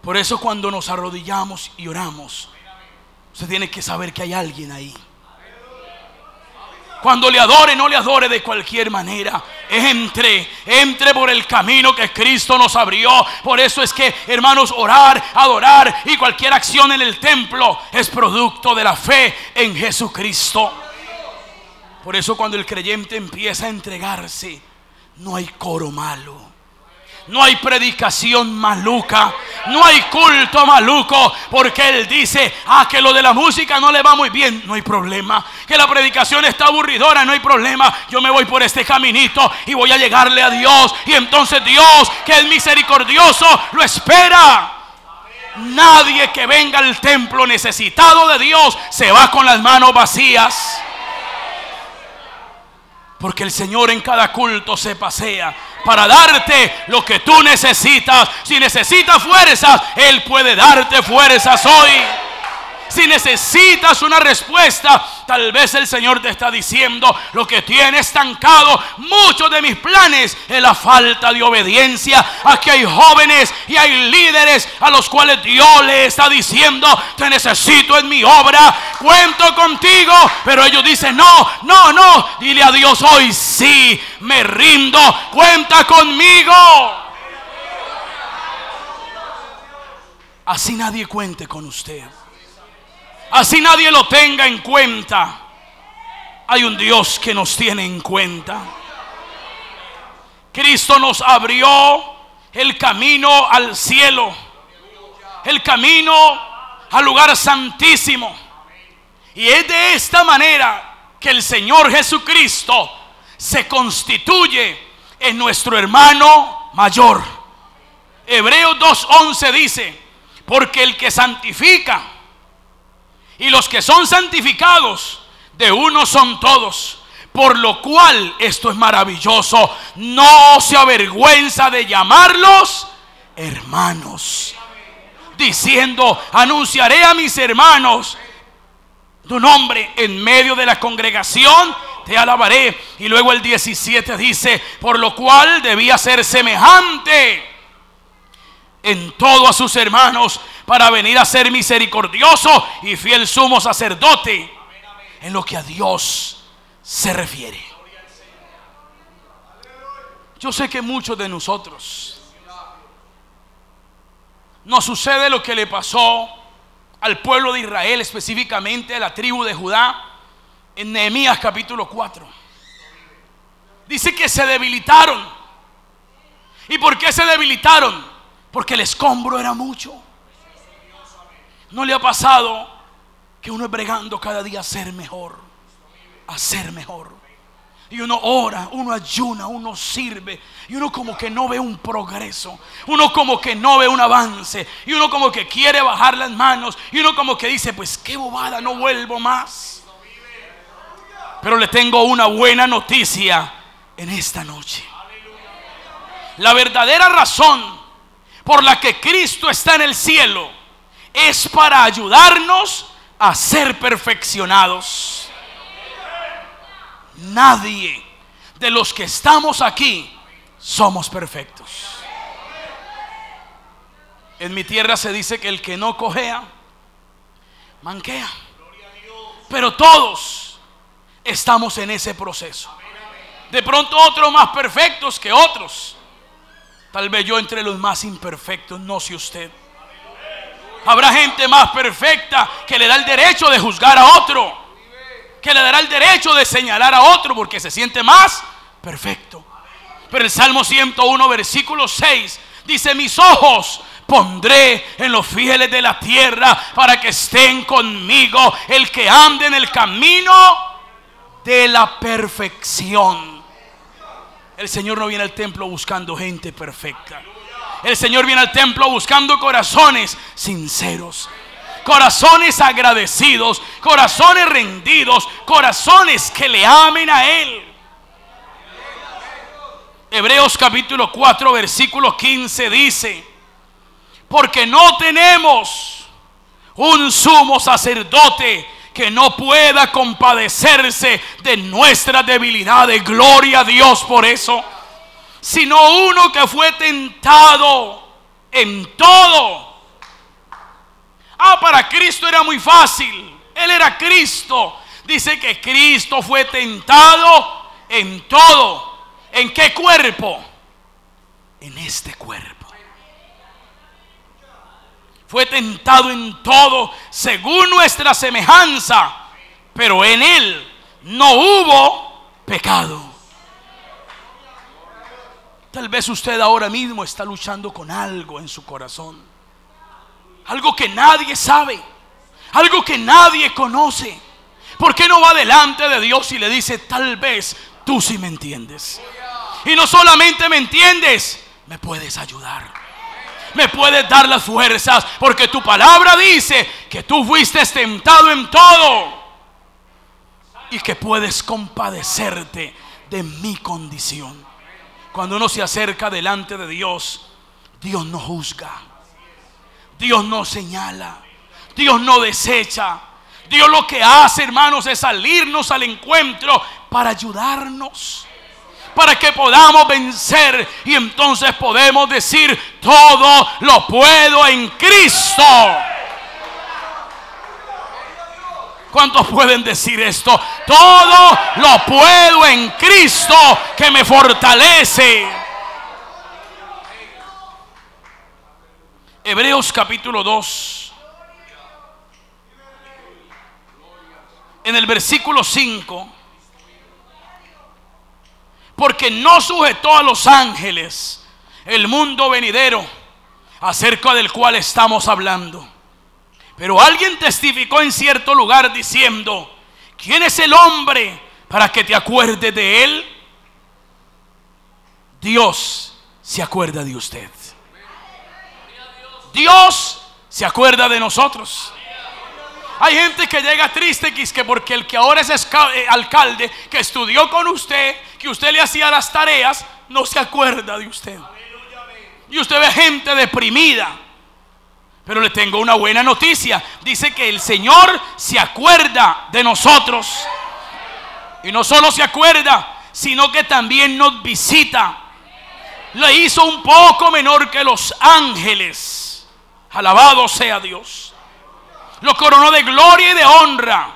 Por eso cuando nos arrodillamos y oramos, usted tiene que saber que hay alguien ahí. Cuando le adore, no le adore de cualquier manera. Entre por el camino que Cristo nos abrió. Por eso es que, hermanos, orar, adorar y cualquier acción en el templo es producto de la fe en Jesucristo. Por eso cuando el creyente empieza a entregarse, no hay coro malo, no hay predicación maluca, no hay culto maluco, porque él dice: que lo de la música no le va muy bien, no hay problema. Que la predicación está aburridora, no hay problema. Yo me voy por este caminito y voy a llegarle a Dios, y entonces Dios, que es misericordioso, lo espera. Nadie que venga al templo necesitado de Dios se va con las manos vacías, porque el Señor en cada culto se pasea para darte lo que tú necesitas. Si necesitas fuerzas, Él puede darte fuerzas hoy. Si necesitas una respuesta, tal vez el Señor te está diciendo: lo que tiene estancado muchos de mis planes es la falta de obediencia. Aquí hay jóvenes y hay líderes a los cuales Dios le está diciendo: te necesito en mi obra, cuento contigo. Pero ellos dicen: no, dile a Dios hoy: sí, me rindo, cuenta conmigo. Así nadie cuente con usted, así nadie lo tenga en cuenta. Hay un Dios que nos tiene en cuenta. Cristo nos abrió el camino al cielo, el camino al lugar santísimo. Y es de esta manera que el Señor Jesucristo se constituye en nuestro hermano mayor. Hebreos 2:11 dice: porque el que santifica y los que son santificados, de uno son todos. Por lo cual, esto es maravilloso, no se avergüenza de llamarlos hermanos, diciendo: anunciaré a mis hermanos tu nombre en medio de la congregación, te alabaré. Y luego el 17 dice: por lo cual debía ser semejante en todo a sus hermanos, para venir a ser misericordioso y fiel sumo sacerdote en lo que a Dios se refiere. Yo sé que muchos de nosotros nos sucede lo que le pasó al pueblo de Israel, específicamente a la tribu de Judá, en Nehemías capítulo 4. Dice que se debilitaron. ¿Y por qué se debilitaron? Porque el escombro era mucho. ¿No le ha pasado que uno es bregando cada día a ser mejor? A ser mejor. Y uno ora, uno ayuna, uno sirve, y uno como que no ve un progreso, uno como que no ve un avance, y uno como que quiere bajar las manos, y uno como que dice: pues qué bobada, no vuelvo más. Pero le tengo una buena noticia en esta noche. La verdadera razón por la que Cristo está en el cielo es para ayudarnos a ser perfeccionados. Nadie de los que estamos aquí somos perfectos. En mi tierra se dice que el que no cojea, manquea. Pero todos estamos en ese proceso. De pronto otros más perfectos que otros. Tal vez yo entre los más imperfectos, no sé usted. Habrá gente más perfecta que le da el derecho de juzgar a otro, que le dará el derecho de señalar a otro porque se siente más perfecto. Pero el Salmo 101 versículo 6 dice: mis ojos pondré en los fieles de la tierra para que estén conmigo, el que ande en el camino de la perfección. El Señor no viene al templo buscando gente perfecta. El Señor viene al templo buscando corazones sinceros, corazones agradecidos, corazones rendidos, corazones que le amen a Él. Hebreos capítulo 4 versículo 15 dice: porque no tenemos un sumo sacerdote que no pueda compadecerse de nuestras debilidades, gloria a Dios por eso, sino uno que fue tentado en todo. Para Cristo era muy fácil, Él era Cristo. Dice que Cristo fue tentado en todo. ¿En qué cuerpo? En este cuerpo. Fue tentado en todo según nuestra semejanza, pero en Él no hubo pecado. Tal vez usted ahora mismo está luchando con algo en su corazón, algo que nadie sabe, algo que nadie conoce. ¿Por qué no va delante de Dios y le dice: tal vez tú sí me entiendes? Y no solamente me entiendes, me puedes ayudar, me puedes dar las fuerzas, porque tu palabra dice que tú fuiste tentado en todo y que puedes compadecerte de mi condición. Cuando uno se acerca delante de Dios, Dios no juzga, Dios no señala, Dios no desecha. Dios lo que hace, hermanos, es salirnos al encuentro para ayudarnos, para que podamos vencer, y entonces podemos decir: todo lo puedo en Cristo. ¿Cuántos pueden decir esto? Todo lo puedo en Cristo que me fortalece. Hebreos capítulo 2, en el versículo 5. Porque no sujetó a los ángeles el mundo venidero, acerca del cual estamos hablando. Pero alguien testificó en cierto lugar diciendo: ¿quién es el hombre para que te acuerdes de él? Dios se acuerda de usted. Dios se acuerda de nosotros. Hay gente que llega triste que porque el que ahora es alcalde, que estudió con usted, que usted le hacía las tareas, no se acuerda de usted. Y usted ve gente deprimida. Pero le tengo una buena noticia. Dice que el Señor se acuerda de nosotros. Y no solo se acuerda, sino que también nos visita. Le hizo un poco menor que los ángeles. Alabado sea Dios. Lo coronó de gloria y de honra.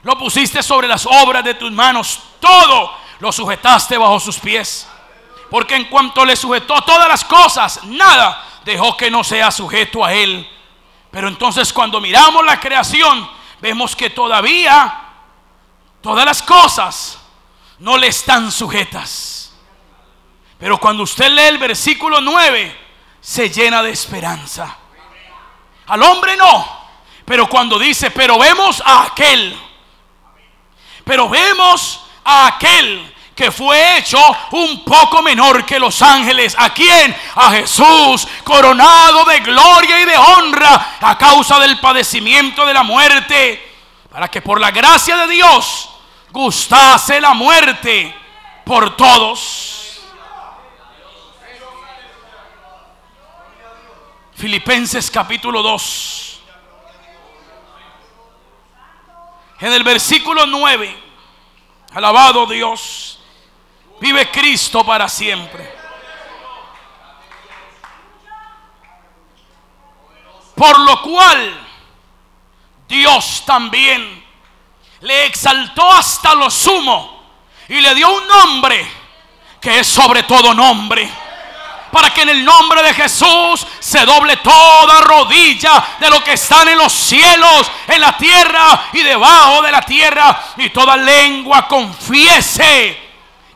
Lo pusiste sobre las obras de tus manos. Todo lo sujetaste bajo sus pies. Porque en cuanto le sujetó todas las cosas, nada dejó que no sea sujeto a él. Pero entonces cuando miramos la creación, vemos que todavía todas las cosas no le están sujetas. Pero cuando usted lee el versículo 9, se llena de esperanza. Al hombre no. Pero cuando dice: pero vemos a aquel, que fue hecho un poco menor que los ángeles. ¿A quién? A Jesús, coronado de gloria y de honra a causa del padecimiento de la muerte, para que por la gracia de Dios gustase la muerte por todos. Filipenses capítulo 2, en el versículo 9. Alabado Dios. Vive Cristo para siempre. Por lo cual Dios también le exaltó hasta lo sumo y le dio un nombre que es sobre todo nombre, para que en el nombre de Jesús se doble toda rodilla de lo que están en los cielos, en la tierra y debajo de la tierra, y toda lengua confiese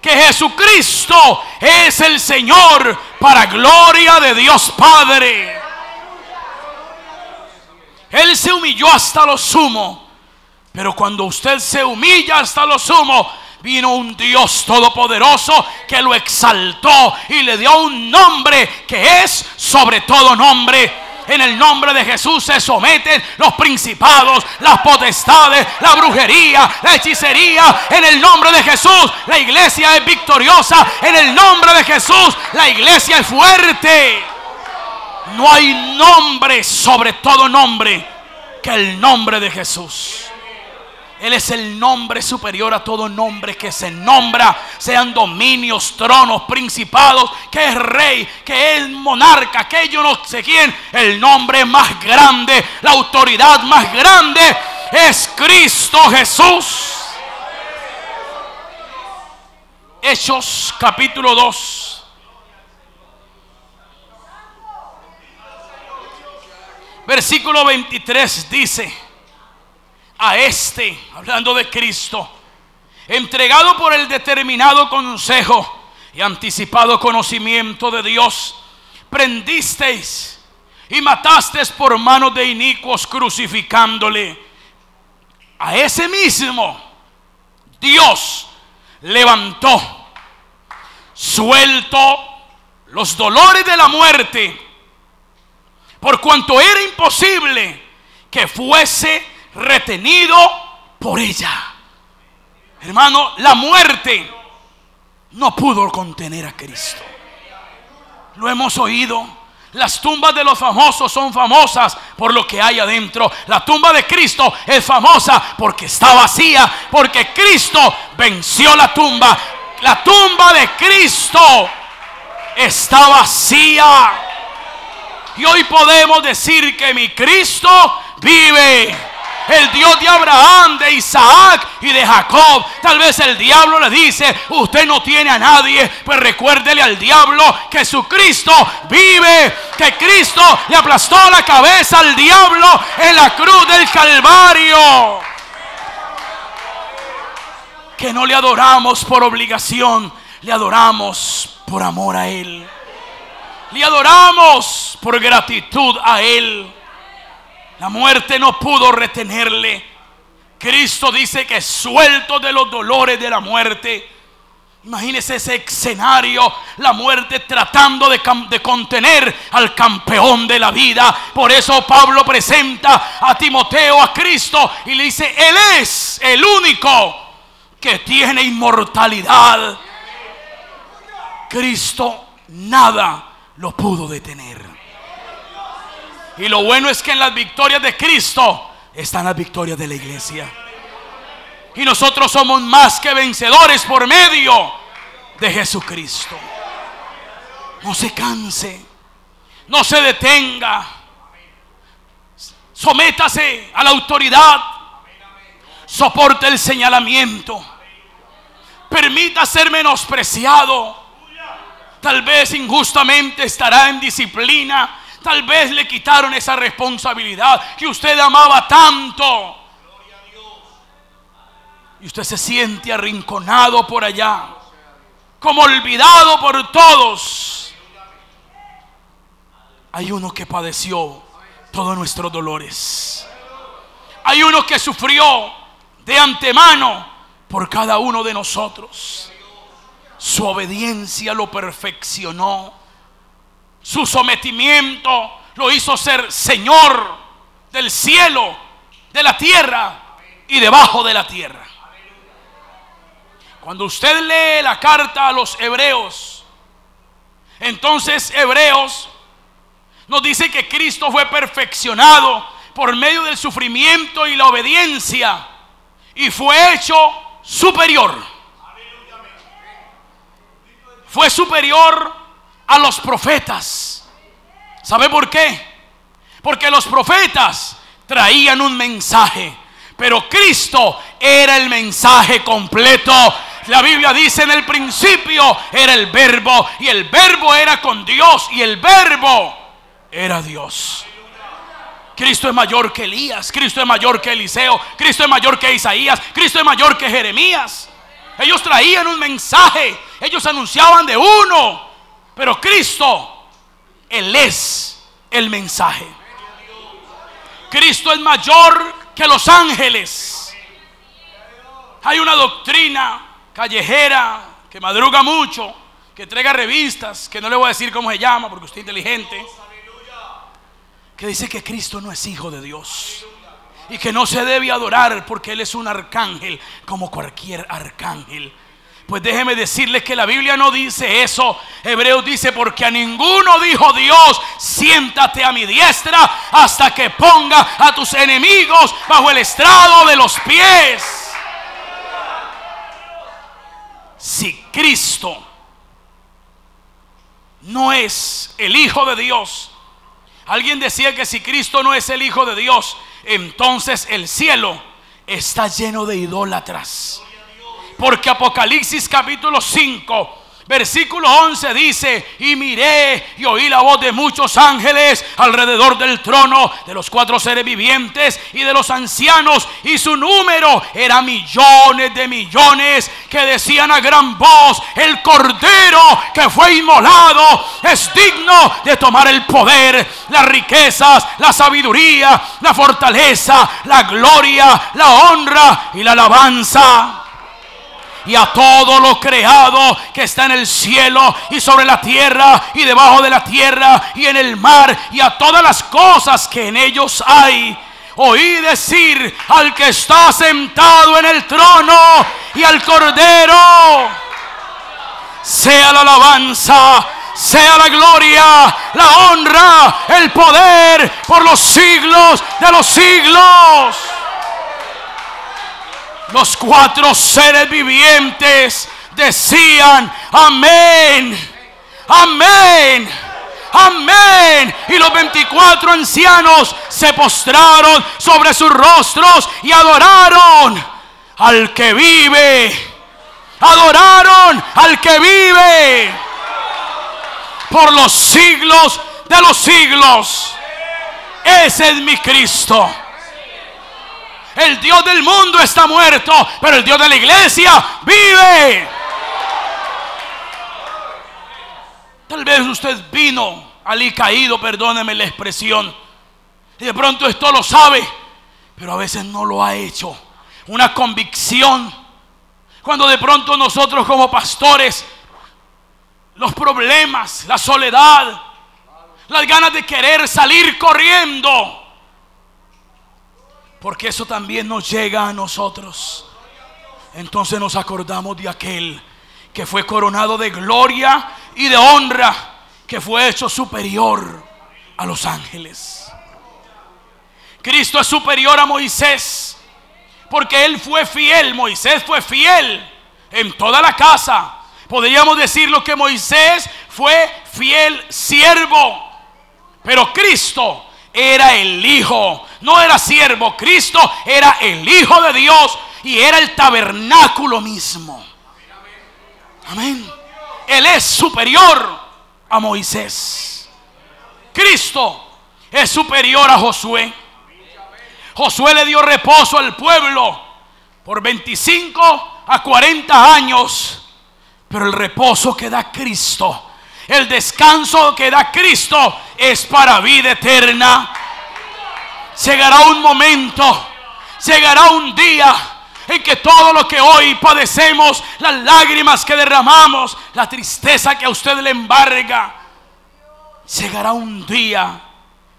que Jesucristo es el Señor, para gloria de Dios Padre. Él se humilló hasta lo sumo, pero cuando usted se humilla hasta lo sumo, vino un Dios todopoderoso que lo exaltó y le dio un nombre que es sobre todo nombre. En el nombre de Jesús se someten los principados, las potestades, la brujería, la hechicería. En el nombre de Jesús la iglesia es victoriosa. En el nombre de Jesús la iglesia es fuerte. No hay nombre sobre todo nombre que el nombre de Jesús. Él es el nombre superior a todo nombre que se nombra, sean dominios, tronos, principados, que es rey, que es monarca, que yo no sé quién. El nombre más grande, la autoridad más grande es Cristo Jesús. Hechos capítulo 2. Versículo 23 dice: a este, hablando de Cristo, entregado por el determinado consejo y anticipado conocimiento de Dios, prendisteis y matasteis por manos de inicuos, crucificándole. A ese mismo Dios levantó, suelto los dolores de la muerte, por cuanto era imposible que fuese retenido por ella. Hermano, la muerte no pudo contener a Cristo. Lo hemos oído. Las tumbas de los famosos son famosas por lo que hay adentro. La tumba de Cristo es famosa porque está vacía, porque Cristo venció la tumba. La tumba de Cristo está vacía. Y hoy podemos decir que mi Cristo vive. El Dios de Abraham, de Isaac y de Jacob. Tal vez el diablo le dice: usted no tiene a nadie. Pues recuérdele al diablo que su Cristo vive, que Cristo le aplastó la cabeza al diablo en la cruz del Calvario. Que no le adoramos por obligación, le adoramos por amor a Él. Le adoramos por gratitud a Él. La muerte no pudo retenerle. Cristo dice que suelto de los dolores de la muerte. Imagínese ese escenario, la muerte tratando de contener al campeón de la vida. Por eso Pablo presenta a Timoteo a Cristo y le dice: Él es el único que tiene inmortalidad. Cristo nada lo pudo detener. Y lo bueno es que en las victorias de Cristo están las victorias de la iglesia. Y nosotros somos más que vencedores por medio de Jesucristo. No se canse, no se detenga, sométase a la autoridad, soporte el señalamiento, permita ser menospreciado. Tal vez injustamente estará en disciplina. Tal vez le quitaron esa responsabilidad que usted amaba tanto. Y usted se siente arrinconado por allá, como olvidado por todos. Hay uno que padeció todos nuestros dolores. Hay uno que sufrió de antemano por cada uno de nosotros. Su obediencia lo perfeccionó. Su sometimiento lo hizo ser Señor del cielo, de la tierra y debajo de la tierra. Cuando usted lee la carta a los hebreos, entonces Hebreos nos dice que Cristo fue perfeccionado por medio del sufrimiento y la obediencia y fue hecho superior. Fue superior a los profetas. ¿Sabe por qué? Porque los profetas traían un mensaje, pero Cristo era el mensaje completo. La Biblia dice: en el principio era el verbo, y el verbo era con Dios, y el verbo era Dios. Cristo es mayor que Elías, Cristo es mayor que Eliseo, Cristo es mayor que Isaías, Cristo es mayor que Jeremías. Ellos traían un mensaje, ellos anunciaban de uno, pero Cristo, Él es el mensaje. Cristo es mayor que los ángeles. Hay una doctrina callejera, que madruga mucho, que entrega revistas, que no le voy a decir cómo se llama porque usted es inteligente, que dice que Cristo no es hijo de Dios y que no se debe adorar porque Él es un arcángel como cualquier arcángel. Pues déjeme decirles que la Biblia no dice eso. Hebreos dice: porque a ninguno dijo Dios, siéntate a mi diestra hasta que ponga a tus enemigos bajo el estrado de los pies. Si Cristo no es el Hijo de Dios, alguien decía que si Cristo no es el Hijo de Dios, entonces el cielo está lleno de idólatras. Porque Apocalipsis capítulo 5 versículo 11 dice: y miré y oí la voz de muchos ángeles alrededor del trono, de los 4 seres vivientes y de los ancianos, y su número era millones de millones, que decían a gran voz: el Cordero que fue inmolado es digno de tomar el poder, las riquezas, la sabiduría, la fortaleza, la gloria, la honra y la alabanza. Y a todo lo creado que está en el cielo y sobre la tierra y debajo de la tierra y en el mar, y a todas las cosas que en ellos hay, oí decir al que está sentado en el trono y al Cordero: sea la alabanza, sea la gloria, la honra, el poder por los siglos de los siglos. Los 4 seres vivientes decían: amén, amén, amén. Y los 24 ancianos se postraron sobre sus rostros y adoraron al que vive. Adoraron al que vive por los siglos de los siglos. Ese es mi Cristo. El Dios del mundo está muerto, pero el Dios de la iglesia vive. Tal vez usted vino alicaído, perdóneme la expresión, y de pronto esto lo sabe, pero a veces no lo ha hecho. Una convicción. Cuando de pronto nosotros como pastores, los problemas, la soledad, las ganas de querer salir corriendo, porque eso también nos llega a nosotros. Entonces nos acordamos de aquel que fue coronado de gloria y de honra, que fue hecho superior a los ángeles. Cristo es superior a Moisés, porque él fue fiel. Moisés fue fiel en toda la casa. Podríamos decirlo que Moisés fue fiel siervo, pero Cristo era el Hijo, no era siervo. Cristo era el Hijo de Dios y era el tabernáculo mismo. Amén. Él es superior a Moisés. Cristo es superior a Josué. Josué le dio reposo al pueblo por 25 a 40 años, pero el reposo que da Cristo, el descanso que da Cristo, es para vida eterna. Llegará un momento, llegará un día en que todo lo que hoy padecemos, las lágrimas que derramamos, la tristeza que a usted le embarga, llegará un día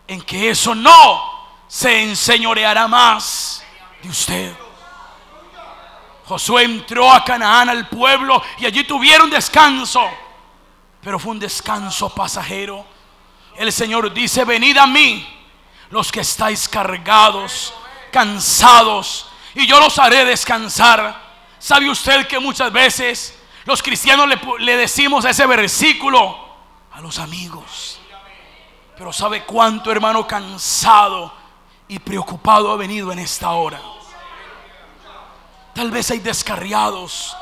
en que eso no se enseñoreará más de usted. Josué entró a Canaán, al pueblo, y allí tuvieron descanso, pero fue un descanso pasajero. El Señor dice: venid a mí los que estáis cargados, cansados, y yo los haré descansar. ¿Sabe usted que muchas veces los cristianos le decimos ese versículo a los amigos? Pero ¿sabe cuánto hermano cansado y preocupado ha venido en esta hora? Tal vez hay descarriados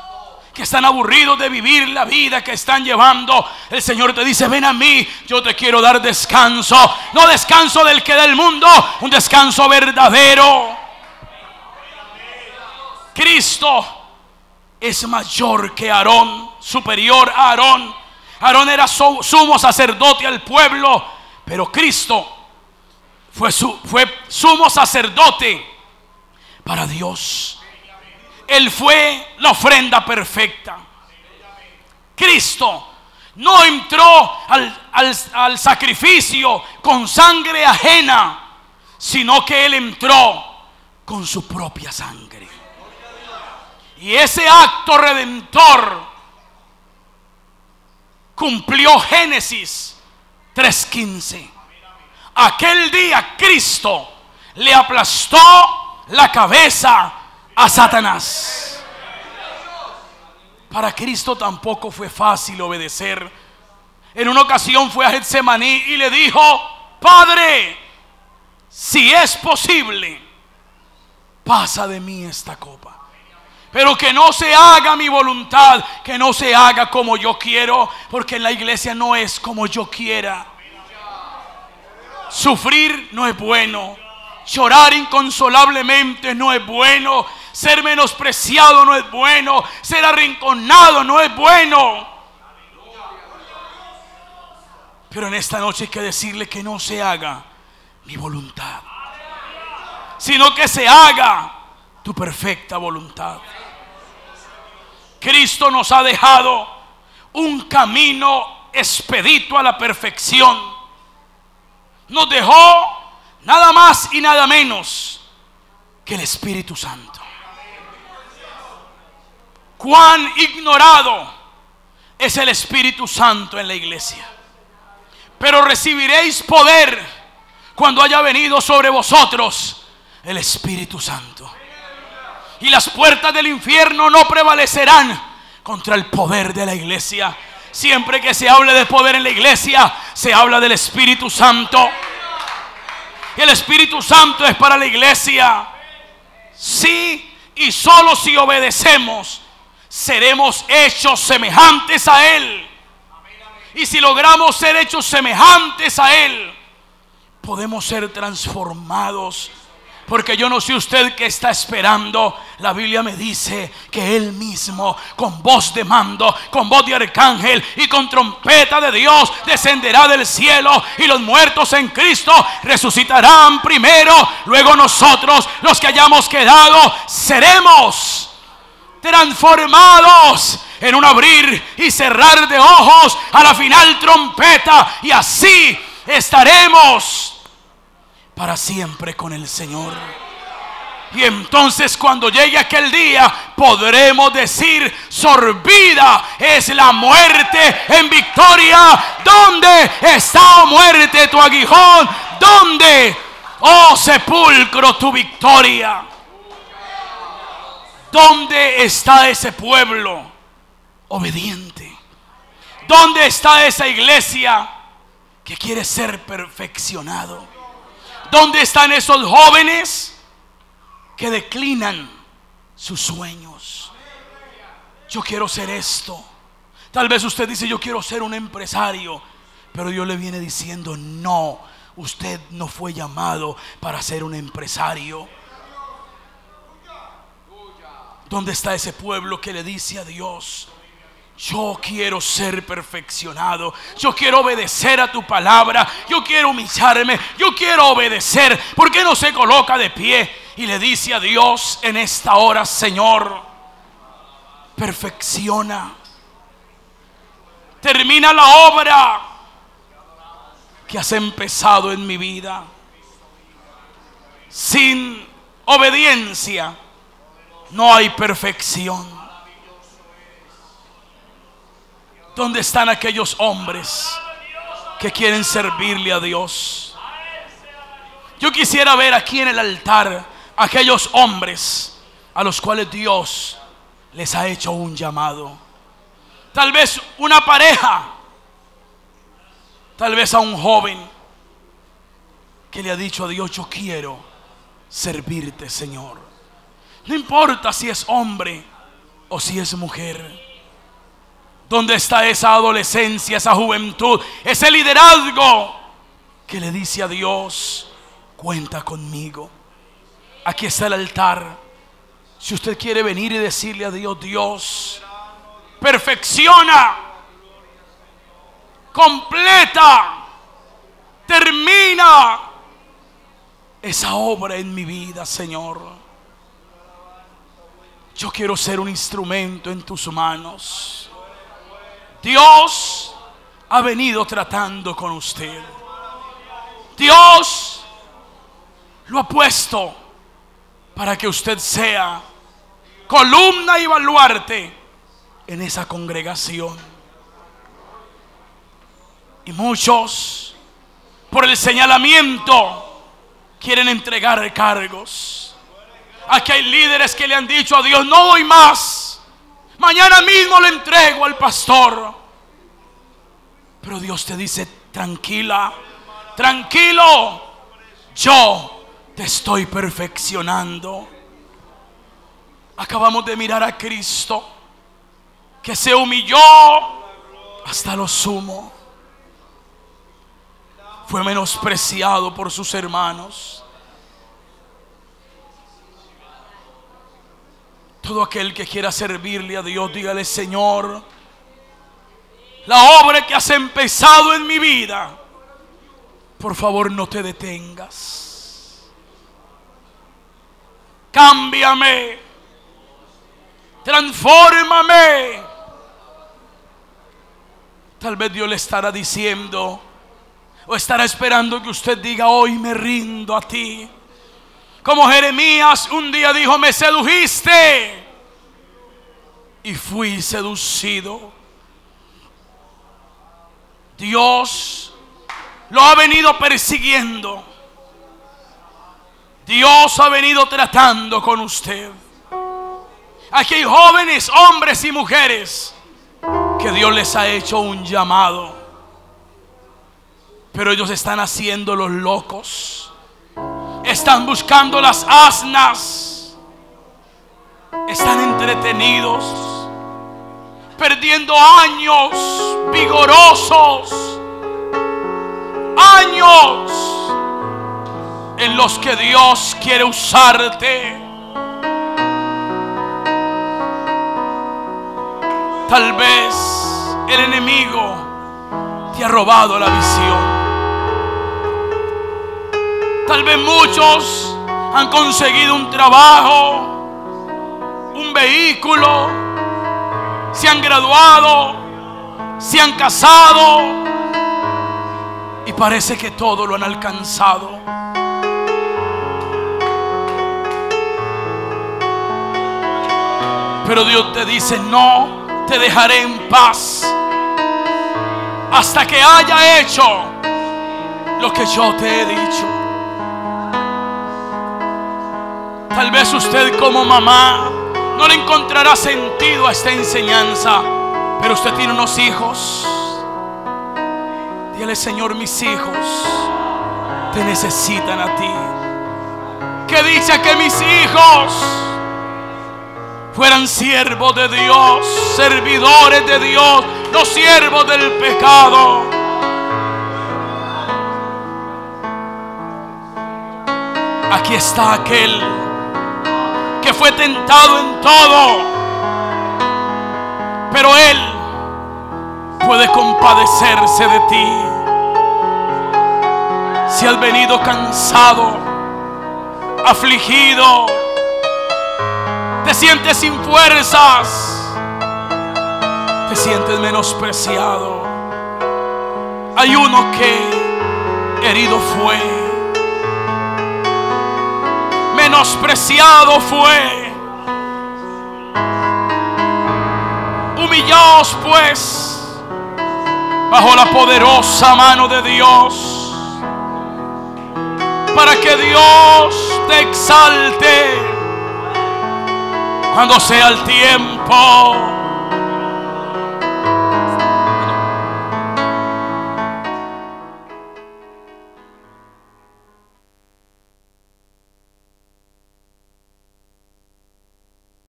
que están aburridos de vivir la vida que están llevando. El Señor te dice: ven a mí, yo te quiero dar descanso. No descanso del que da el mundo, un descanso verdadero. Cristo es mayor que Aarón, superior a Aarón. Aarón era sumo sacerdote al pueblo, pero Cristo fue sumo sacerdote para Dios. Él fue la ofrenda perfecta. Cristo no entró al sacrificio con sangre ajena, sino que Él entró con su propia sangre. Y ese acto redentor cumplió Génesis 3:15. Aquel día Cristo le aplastó la cabeza a Satanás. Para Cristo tampoco fue fácil obedecer. En una ocasión fue a Getsemaní y le dijo: Padre, si es posible, pasa de mí esta copa, pero que no se haga mi voluntad, que no se haga como yo quiero, porque en la iglesia no es como yo quiera. Sufrir no es bueno, llorar inconsolablemente no es bueno, ser menospreciado no es bueno, ser arrinconado no es bueno. Pero en esta noche hay que decirle que no se haga mi voluntad, sino que se haga tu perfecta voluntad. Cristo nos ha dejado un camino expedito a la perfección. Nos dejó nada más y nada menos que el Espíritu Santo. Cuán ignorado es el Espíritu Santo en la iglesia. Pero recibiréis poder cuando haya venido sobre vosotros el Espíritu Santo. Y las puertas del infierno no prevalecerán contra el poder de la iglesia. Siempre que se hable de poder en la iglesia, se habla del Espíritu Santo. Y el Espíritu Santo es para la iglesia. Sí, y solo si obedecemos, seremos hechos semejantes a Él. Y si logramos ser hechos semejantes a Él, podemos ser transformados. Porque yo no sé usted qué está esperando. La Biblia me dice que Él mismo, con voz de mando, con voz de arcángel y con trompeta de Dios, descenderá del cielo, y los muertos en Cristo resucitarán primero. Luego nosotros, los que hayamos quedado, seremos transformados en un abrir y cerrar de ojos a la final trompeta, y así estaremos para siempre con el Señor. Y entonces, cuando llegue aquel día, podremos decir: sorbida es la muerte en victoria. ¿Dónde está, oh muerte, tu aguijón? ¿Dónde, oh sepulcro, tu victoria? ¿Dónde está ese pueblo obediente? ¿Dónde está esa iglesia que quiere ser perfeccionado? ¿Dónde están esos jóvenes que declinan sus sueños? Yo quiero ser esto. Tal vez usted dice: yo quiero ser un empresario. Pero Dios le viene diciendo: no, usted no fue llamado para ser un empresario. ¿Dónde está ese pueblo que le dice a Dios: yo quiero ser perfeccionado, yo quiero obedecer a tu palabra, yo quiero humillarme, yo quiero obedecer? ¿Por qué no se coloca de pie y le dice a Dios en esta hora: Señor, perfecciona, termina la obra que has empezado en mi vida? Sin obediencia no hay perfección. ¿Dónde están aquellos hombres que quieren servirle a Dios? Yo quisiera ver aquí en el altar aquellos hombres a los cuales Dios les ha hecho un llamado. Tal vez una pareja, tal vez a un joven que le ha dicho a Dios: yo quiero servirte, Señor. No importa si es hombre o si es mujer. ¿Dónde está esa adolescencia, esa juventud, ese liderazgo que le dice a Dios: cuenta conmigo? Aquí está el altar. Si usted quiere venir y decirle a Dios: Dios, perfecciona, completa, termina esa obra en mi vida, Señor. yo quiero ser un instrumento en tus manos. Dios ha venido tratando con usted. Dios lo ha puesto para que usted sea columna y baluarte en esa congregación. Y muchos, por el señalamiento, quieren entregar cargos. Aquí hay líderes que le han dicho a Dios: no doy más, mañana mismo le entrego al pastor. Pero Dios te dice: tranquila, tranquilo, yo te estoy perfeccionando. Acabamos de mirar a Cristo, que se humilló hasta lo sumo. Fue menospreciado por sus hermanos. Todo aquel que quiera servirle a Dios, dígale: Señor, la obra que has empezado en mi vida, por favor no te detengas. Cámbiame, transfórmame. Tal vez Dios le estará diciendo, o estará esperando que usted diga: hoy me rindo a ti. Como Jeremías un día dijo: me sedujiste y fui seducido. Dios lo ha venido persiguiendo. Dios ha venido tratando con usted. Aquí hay jóvenes, hombres y mujeres, que Dios les ha hecho un llamado, pero ellos están haciendo los locos. Están buscando las asnas. Están entretenidos, perdiendo años vigorosos, años en los que Dios quiere usarte. Tal vez el enemigo te ha robado la visión. Tal vez muchos han conseguido un trabajo, un vehículo, se han graduado, se han casado y parece que todo lo han alcanzado. Pero Dios te dice: no te dejaré en paz hasta que haya hecho lo que yo te he dicho. Tal vez usted como mamá no le encontrará sentido a esta enseñanza, pero usted tiene unos hijos. Dígale: Señor, mis hijos te necesitan a ti. Que dice que mis hijos fueran siervos de Dios, servidores de Dios, no siervos del pecado. Aquí está aquel que fue tentado en todo, pero Él puede compadecerse de ti. Si has venido cansado, afligido, te sientes sin fuerzas, te sientes menospreciado, hay uno que herido fue, menospreciado fue. Humillaos pues bajo la poderosa mano de Dios, para que Dios te exalte cuando sea el tiempo.